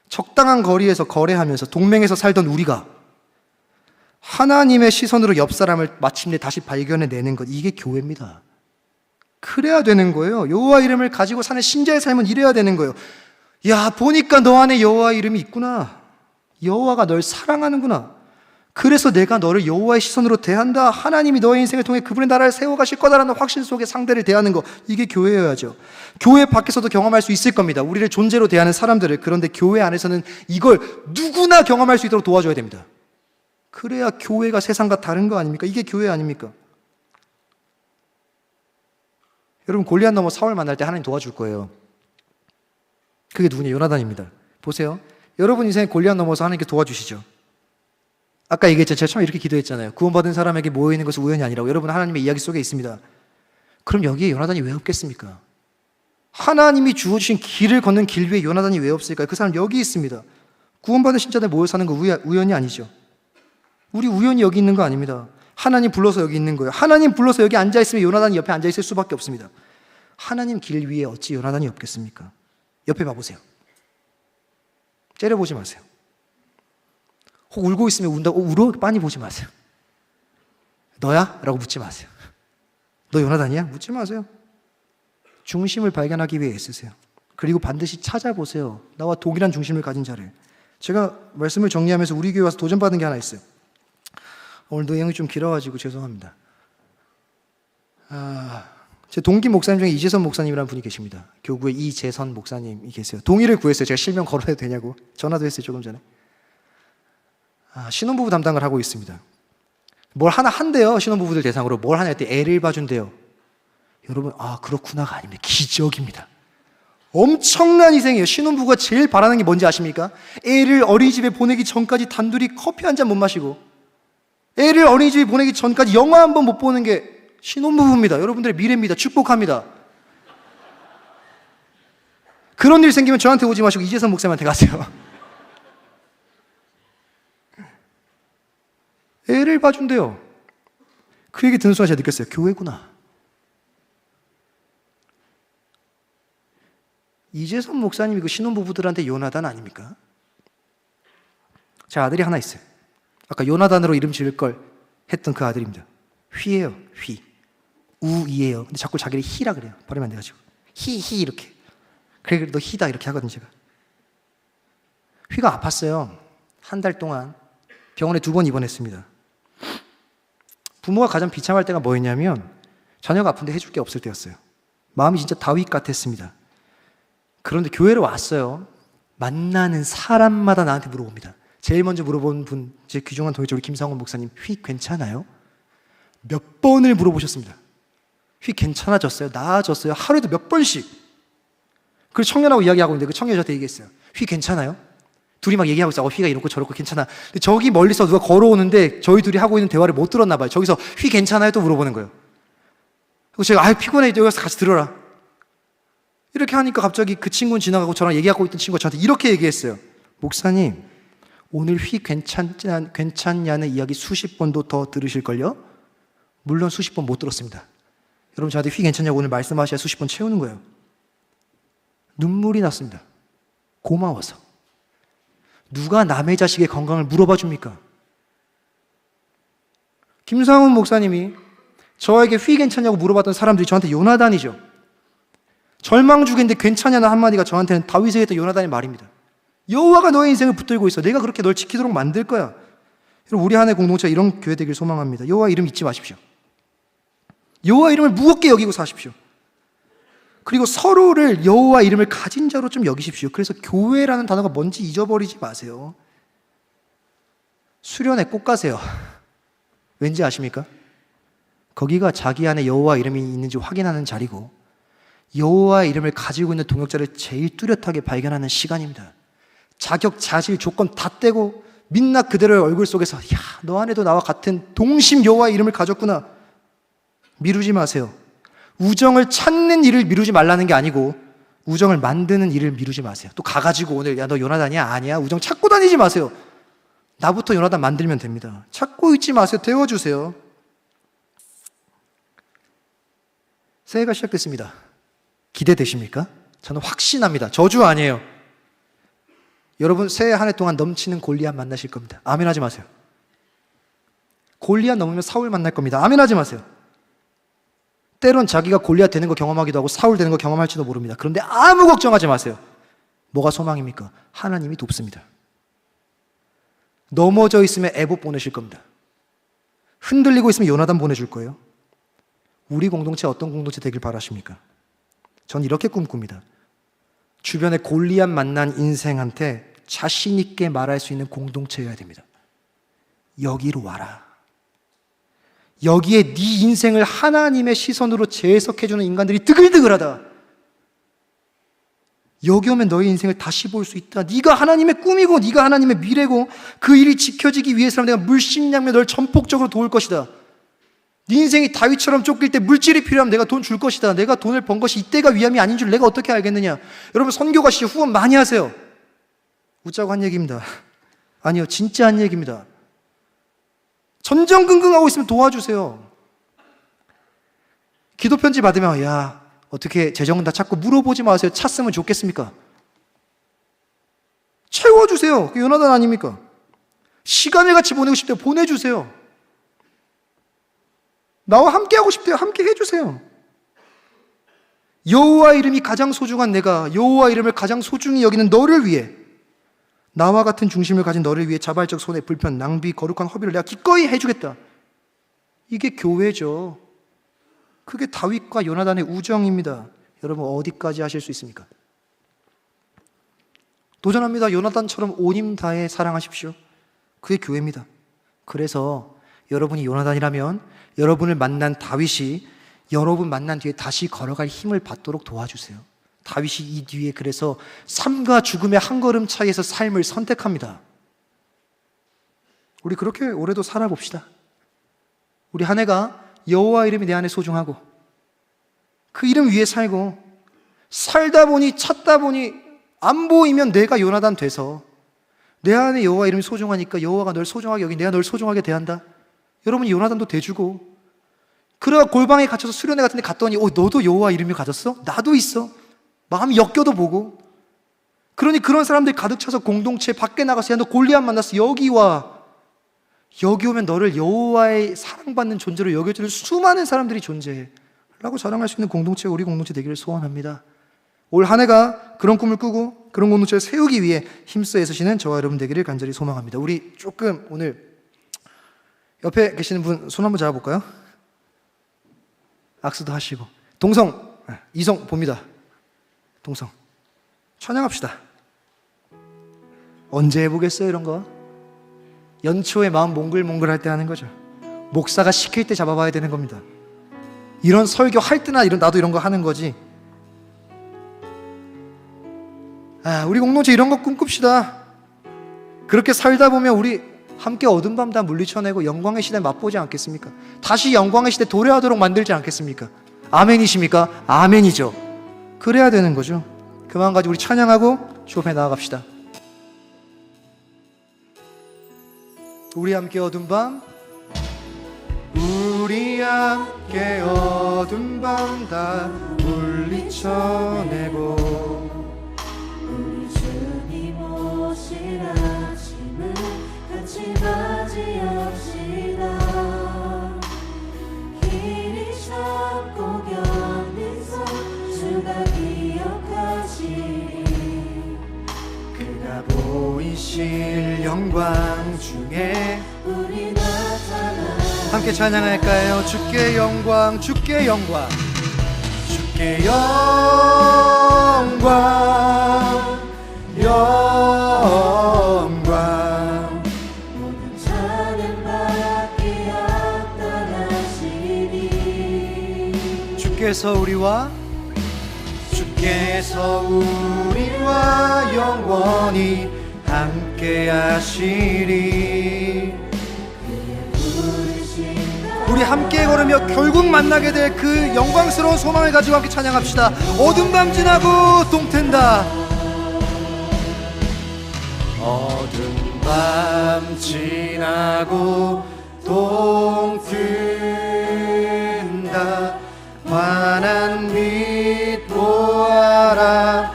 적당한 거리에서 거래하면서 동맹에서 살던 우리가 하나님의 시선으로 옆 사람을 마침내 다시 발견해내는 것, 이게 교회입니다. 그래야 되는 거예요. 여호와 이름을 가지고 사는 신자의 삶은 이래야 되는 거예요. 야, 보니까 너 안에 여호와 이름이 있구나. 여호와가 널 사랑하는구나. 그래서 내가 너를 여호와의 시선으로 대한다. 하나님이 너의 인생을 통해 그분의 나라를 세워가실 거다라는 확신 속에 상대를 대하는 거, 이게 교회여야죠. 교회 밖에서도 경험할 수 있을 겁니다. 우리를 존재로 대하는 사람들을. 그런데 교회 안에서는 이걸 누구나 경험할 수 있도록 도와줘야 됩니다. 그래야 교회가 세상과 다른 거 아닙니까? 이게 교회 아닙니까? 여러분, 골리앗 넘어 사울 만날 때 하나님 도와줄 거예요. 그게 누구냐? 요나단입니다. 보세요. 여러분 인생에 골리앗 넘어서 하나님께 도와주시죠. 아까 얘기했죠. 제가 처음에 이렇게 기도했잖아요. 구원받은 사람에게 모여있는 것은 우연이 아니라고. 여러분, 하나님의 이야기 속에 있습니다. 그럼 여기에 요나단이 왜 없겠습니까? 하나님이 주어주신 길을 걷는 길 위에 요나단이 왜 없을까요? 그 사람 여기 있습니다. 구원받은 신자들 모여 사는 거 우연이 아니죠. 우리 우연히 여기 있는 거 아닙니다. 하나님 불러서 여기 있는 거예요. 하나님 불러서 여기 앉아있으면 요나단이 옆에 앉아있을 수밖에 없습니다. 하나님 길 위에 어찌 요나단이 없겠습니까? 옆에 봐보세요. 째려보지 마세요. 혹 울고 있으면 운다고 울어? 빤히 보지 마세요. 너야? 라고 묻지 마세요. 너 요나단이야? 묻지 마세요. 중심을 발견하기 위해 애쓰세요. 그리고 반드시 찾아보세요. 나와 동일한 중심을 가진 자를. 제가 말씀을 정리하면서 우리 교회 와서 도전받은 게 하나 있어요. 오늘도 내용이 좀 길어가지고 죄송합니다. 제 동기 목사님 중에 이재선 목사님이라는 분이 계십니다. 교구에 이재선 목사님이 계세요. 동의를 구했어요. 제가 실명 걸어도 되냐고. 전화도 했어요, 조금 전에. 신혼부부 담당을 하고 있습니다. 뭘 하나 한대요. 신혼부부들 대상으로 뭘 하냐 했더니 애를 봐준대요. 여러분, 그렇구나가 아닙니다. 기적입니다. 엄청난 희생이에요. 신혼부부가 제일 바라는 게 뭔지 아십니까? 애를 어린이집에 보내기 전까지 단둘이 커피 한 잔 못 마시고, 애를 어린이집에 보내기 전까지 영화 한 번 못 보는 게 신혼부부입니다. 여러분들의 미래입니다. 축복합니다. 그런 일 생기면 저한테 오지 마시고 이재선 목사님한테 가세요. 애를 봐준대요. 그 얘기 듣는 순간 제가 느꼈어요. 교회구나. 이재선 목사님이 그 신혼부부들한테 요나단 아닙니까? 제 아들이 하나 있어요. 아까 요나단으로 이름 지을 걸 했던 그 아들입니다. 휘예요. 휘. 우이예요. 근데 자꾸 자기를 희라 그래요. 발음이 안 돼가지고. 희 이렇게. 그래, 너 희다 이렇게 하거든요, 제가. 휘가 아팠어요. 한 달 동안 병원에 2번 입원했습니다. 부모가 가장 비참할 때가 뭐였냐면 자녀가 아픈데 해줄 게 없을 때였어요. 마음이 진짜 다윗 같았습니다. 그런데 교회를 왔어요. 만나는 사람마다 나한테 물어봅니다. 제일 먼저 물어본 분, 제 귀중한 동역자 우리 김상원 목사님, 휘 괜찮아요? 몇 번을 물어보셨습니다. 휘 괜찮아졌어요? 나아졌어요? 하루에도 몇 번씩. 그리고 청년하고 이야기하고 있는데 그 청년이 저한테 얘기했어요. 휘 괜찮아요? 둘이 막 얘기하고 있어. 휘가 이렇고 저렇고 괜찮아. 근데 저기 멀리서 누가 걸어오는데 저희 둘이 하고 있는 대화를 못 들었나 봐요. 저기서 휘 괜찮아요? 또 물어보는 거예요. 그리고 제가 피곤해. 여기 와서 같이 들어라. 이렇게 하니까 갑자기 그 친구는 지나가고 저랑 얘기하고 있던 친구가 저한테 이렇게 얘기했어요. 목사님, 오늘 휘 괜찮냐는 이야기 수십 번도 더 들으실걸요? 물론 수십 번 못 들었습니다. 여러분 저한테 휘 괜찮냐고 오늘 말씀하셔야 수십 번 채우는 거예요. 눈물이 났습니다. 고마워서. 누가 남의 자식의 건강을 물어봐 줍니까? 김상훈 목사님이 저에게 휘 괜찮냐고 물어봤던 사람들이 저한테 요나단이죠. 절망 중인데 괜찮냐는 한마디가 저한테는 다윗에게 했던 요나단의 말입니다. 여호와가 너의 인생을 붙들고 있어. 내가 그렇게 널 지키도록 만들 거야. 여러분 우리 한해 공동체가 이런 교회 되길 소망합니다. 여호와 이름 잊지 마십시오. 여호와 이름을 무겁게 여기고 사십시오. 그리고 서로를 여호와 이름을 가진 자로 좀 여기십시오. 그래서 교회라는 단어가 뭔지 잊어버리지 마세요. 수련회 꼭 가세요. 왠지 아십니까? 거기가 자기 안에 여호와 이름이 있는지 확인하는 자리고 여호와 이름을 가지고 있는 동역자를 제일 뚜렷하게 발견하는 시간입니다. 자격, 자질, 조건 다 떼고 민낯 그대로의 얼굴 속에서 야, 너 안에도 나와 같은 동심 여호와 이름을 가졌구나. 미루지 마세요. 우정을 찾는 일을 미루지 말라는 게 아니고 우정을 만드는 일을 미루지 마세요. 또 가가지고 오늘 야, 너 요나단이야? 아니야? 우정 찾고 다니지 마세요. 나부터 요나단 만들면 됩니다. 찾고 있지 마세요. 데워주세요. 새해가 시작됐습니다. 기대되십니까? 저는 확신합니다. 저주 아니에요. 여러분 새해 한 해 동안 넘치는 골리앗 만나실 겁니다. 아멘 하지 마세요. 골리앗 넘으면 사울 만날 겁니다. 아멘 하지 마세요. 때론 자기가 골리앗 되는 거 경험하기도 하고 사울 되는 거 경험할지도 모릅니다. 그런데 아무 걱정하지 마세요. 뭐가 소망입니까? 하나님이 돕습니다. 넘어져 있으면 애봇 보내실 겁니다. 흔들리고 있으면 요나단 보내줄 거예요. 우리 공동체 어떤 공동체 되길 바라십니까? 전 이렇게 꿈꿉니다. 주변에 골리앗 만난 인생한테 자신 있게 말할 수 있는 공동체여야 됩니다. 여기로 와라. 여기에 네 인생을 하나님의 시선으로 재해석해주는 인간들이 뜨글뜨글하다. 여기 오면 너의 인생을 다시 볼 수 있다. 네가 하나님의 꿈이고 네가 하나님의 미래고 그 일이 지켜지기 위해서라면 내가 물심양면 널 전폭적으로 도울 것이다. 네 인생이 다윗처럼 쫓길 때 물질이 필요하면 내가 돈 줄 것이다. 내가 돈을 번 것이 이때가 위함이 아닌 줄 내가 어떻게 알겠느냐. 여러분 선교 가시죠. 후원 많이 하세요. 웃자고 한 얘기입니다. 아니요, 진짜 한 얘기입니다. 전전긍긍하고 있으면 도와주세요. 기도 편지 받으면 야 어떻게 재정 다 찾고 물어보지 마세요. 찾으면 좋겠습니까? 채워주세요. 그게 요나단 아닙니까? 시간을 같이 보내고 싶대요. 보내주세요. 나와 함께 하고 싶대요. 함께 해주세요. 여호와 이름이 가장 소중한 내가 여호와 이름을 가장 소중히 여기는 너를 위해 나와 같은 중심을 가진 너를 위해 자발적 손해, 불편, 낭비, 거룩한 허비를 내가 기꺼이 해주겠다. 이게 교회죠. 그게 다윗과 요나단의 우정입니다. 여러분 어디까지 하실 수 있습니까? 도전합니다. 요나단처럼 온 힘 다해 사랑하십시오. 그게 교회입니다. 그래서 여러분이 요나단이라면 여러분을 만난 다윗이 여러분 만난 뒤에 다시 걸어갈 힘을 받도록 도와주세요. 다윗이 이 뒤에 그래서 삶과 죽음의 한 걸음 차이에서 삶을 선택합니다. 우리 그렇게 올해도 살아봅시다. 우리 한 해가 여호와 이름이 내 안에 소중하고 그 이름 위에 살고 살다 보니 찾다 보니 안 보이면 내가 요나단 돼서 내 안에 여호와 이름이 소중하니까 여호와가 널 소중하게 여기 내가 널 소중하게 대한다. 여러분이 요나단도 돼주고 그러다 골방에 갇혀서 수련회 같은 데 갔더니 너도 여호와 이름이 가졌어? 나도 있어. 마음이 엮여도 보고 그러니 그런 사람들이 가득 차서 공동체 밖에 나가서 야 너 골리앗 만났어. 여기 와. 여기 오면 너를 여호와의 사랑받는 존재로 여겨주는 수많은 사람들이 존재해 라고 자랑할 수 있는 공동체가 우리 공동체 되기를 소원합니다. 올 한 해가 그런 꿈을 꾸고 그런 공동체를 세우기 위해 힘써 애쓰시는 저와 여러분 되기를 간절히 소망합니다. 우리 조금 오늘 옆에 계시는 분 손 한번 잡아볼까요? 악수도 하시고 동성, 이성 봅니다. 동성 찬양합시다. 언제 해보겠어요 이런 거? 연초에 마음 몽글몽글할 때 하는 거죠. 목사가 시킬 때 잡아봐야 되는 겁니다. 이런 설교 할 때나 나도 이런 거 하는 거지. 우리 공동체 이런 거 꿈꿉시다. 그렇게 살다 보면 우리 함께 어둠 밤 다 물리쳐내고 영광의 시대 맛보지 않겠습니까? 다시 영광의 시대 도래하도록 만들지 않겠습니까? 아멘이십니까? 아멘이죠. 그래야 되는 거죠. 그 마음 가지고 우리 찬양하고 주업에 나아갑시다. 우리 함께 어둠 밤, 우리 함께 어둠 밤 다 물리쳐내고 우리 주님 오실 아침을 같이 맞이합시다. 길이 참고 견딘 성 주가 기억하시리. 그가 보이실 영광 중에 우리 나타나 함께 찬양할까요? 주께 영광, 주께 영광, 주께 영광, 영광. 모든 찬양 받기 합당하시리. 주께서 우리와 영원히 함께 하시리. 우리 함께 걸으며 결국 만나게 될 그 영광스러운 소망을 가지고 함께 찬양합시다. 어둠 밤 지나고 동튼다. 어둠 밤 지나고 동튼다. 환한 빛 보아라.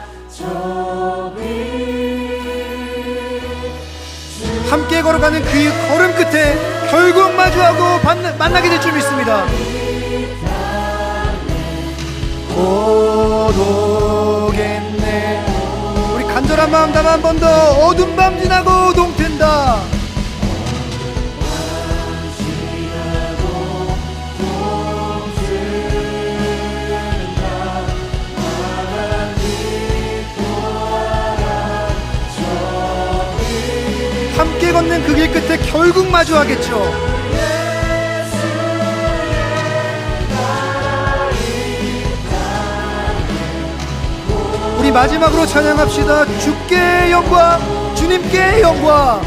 함께 걸어가는 그 걸음 끝에 결국 마주하고 만나게 될 줄 믿습니다. 곧 오겠네. 우리 간절한 마음 담아 한 번 더. 어둠 밤 지나고 동튼다. 함께 걷는 그 길 끝에 결국 마주하겠죠. 우리 마지막으로 찬양합시다. 주께 영광, 주님께 영광.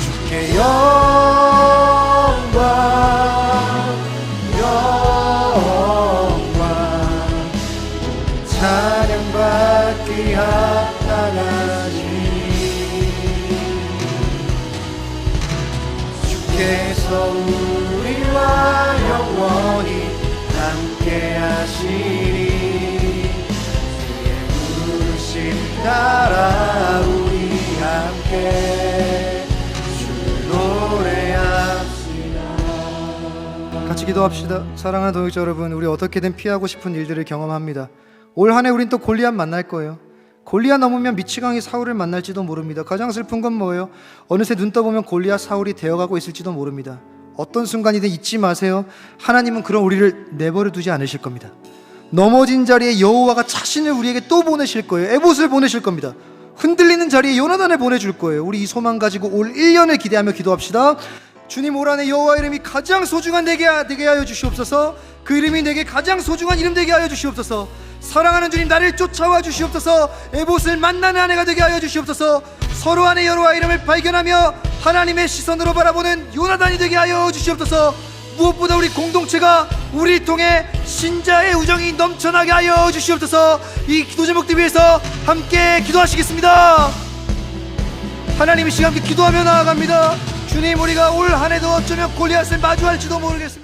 주께 영광, 영광. 찬양받기 합당하시. 주께서 우리와 영원히 함께 하시리. 주의 부르심 따라 우리 함께 주를 노래합시다. 같이 기도합시다. 사랑하는 동역자 여러분, 우리 어떻게든 피하고 싶은 일들을 경험합니다. 올 한 해 우린 또 골리앗 만날 거예요. 골리앗 넘으면 미치광이 사울을 만날지도 모릅니다. 가장 슬픈 건 뭐예요? 어느새 눈 떠보면 골리앗 사울이 되어가고 있을지도 모릅니다. 어떤 순간이든 잊지 마세요. 하나님은 그런 우리를 내버려 두지 않으실 겁니다. 넘어진 자리에 여호와가 자신을 우리에게 또 보내실 거예요. 에봇을 보내실 겁니다. 흔들리는 자리에 요나단을 보내줄 거예요. 우리 이 소망 가지고 올 1년을 기대하며 기도합시다. 주님, 올 한해 여호와 이름이 가장 소중한 되게 하여 주시옵소서. 그 이름이 내게 가장 소중한 이름 되게 하여 주시옵소서. 사랑하는 주님, 나를 쫓아와 주시옵소서. 에봇을 만나는 한 해가 되게 하여 주시옵소서. 서로 안에 여호와 이름을 발견하며 하나님의 시선으로 바라보는 요나단이 되게 하여 주시옵소서. 무엇보다 우리 공동체가 우리를 통해 신자의 우정이 넘쳐나게 하여 주시옵소서. 이 기도 제목들 위해서 함께 기도하시겠습니다. 하나님, 이 시간 함께 기도하며 나아갑니다. 주님, 우리가 올 한 해도 어쩌면 골리앗을 마주할지도 모르겠습니다.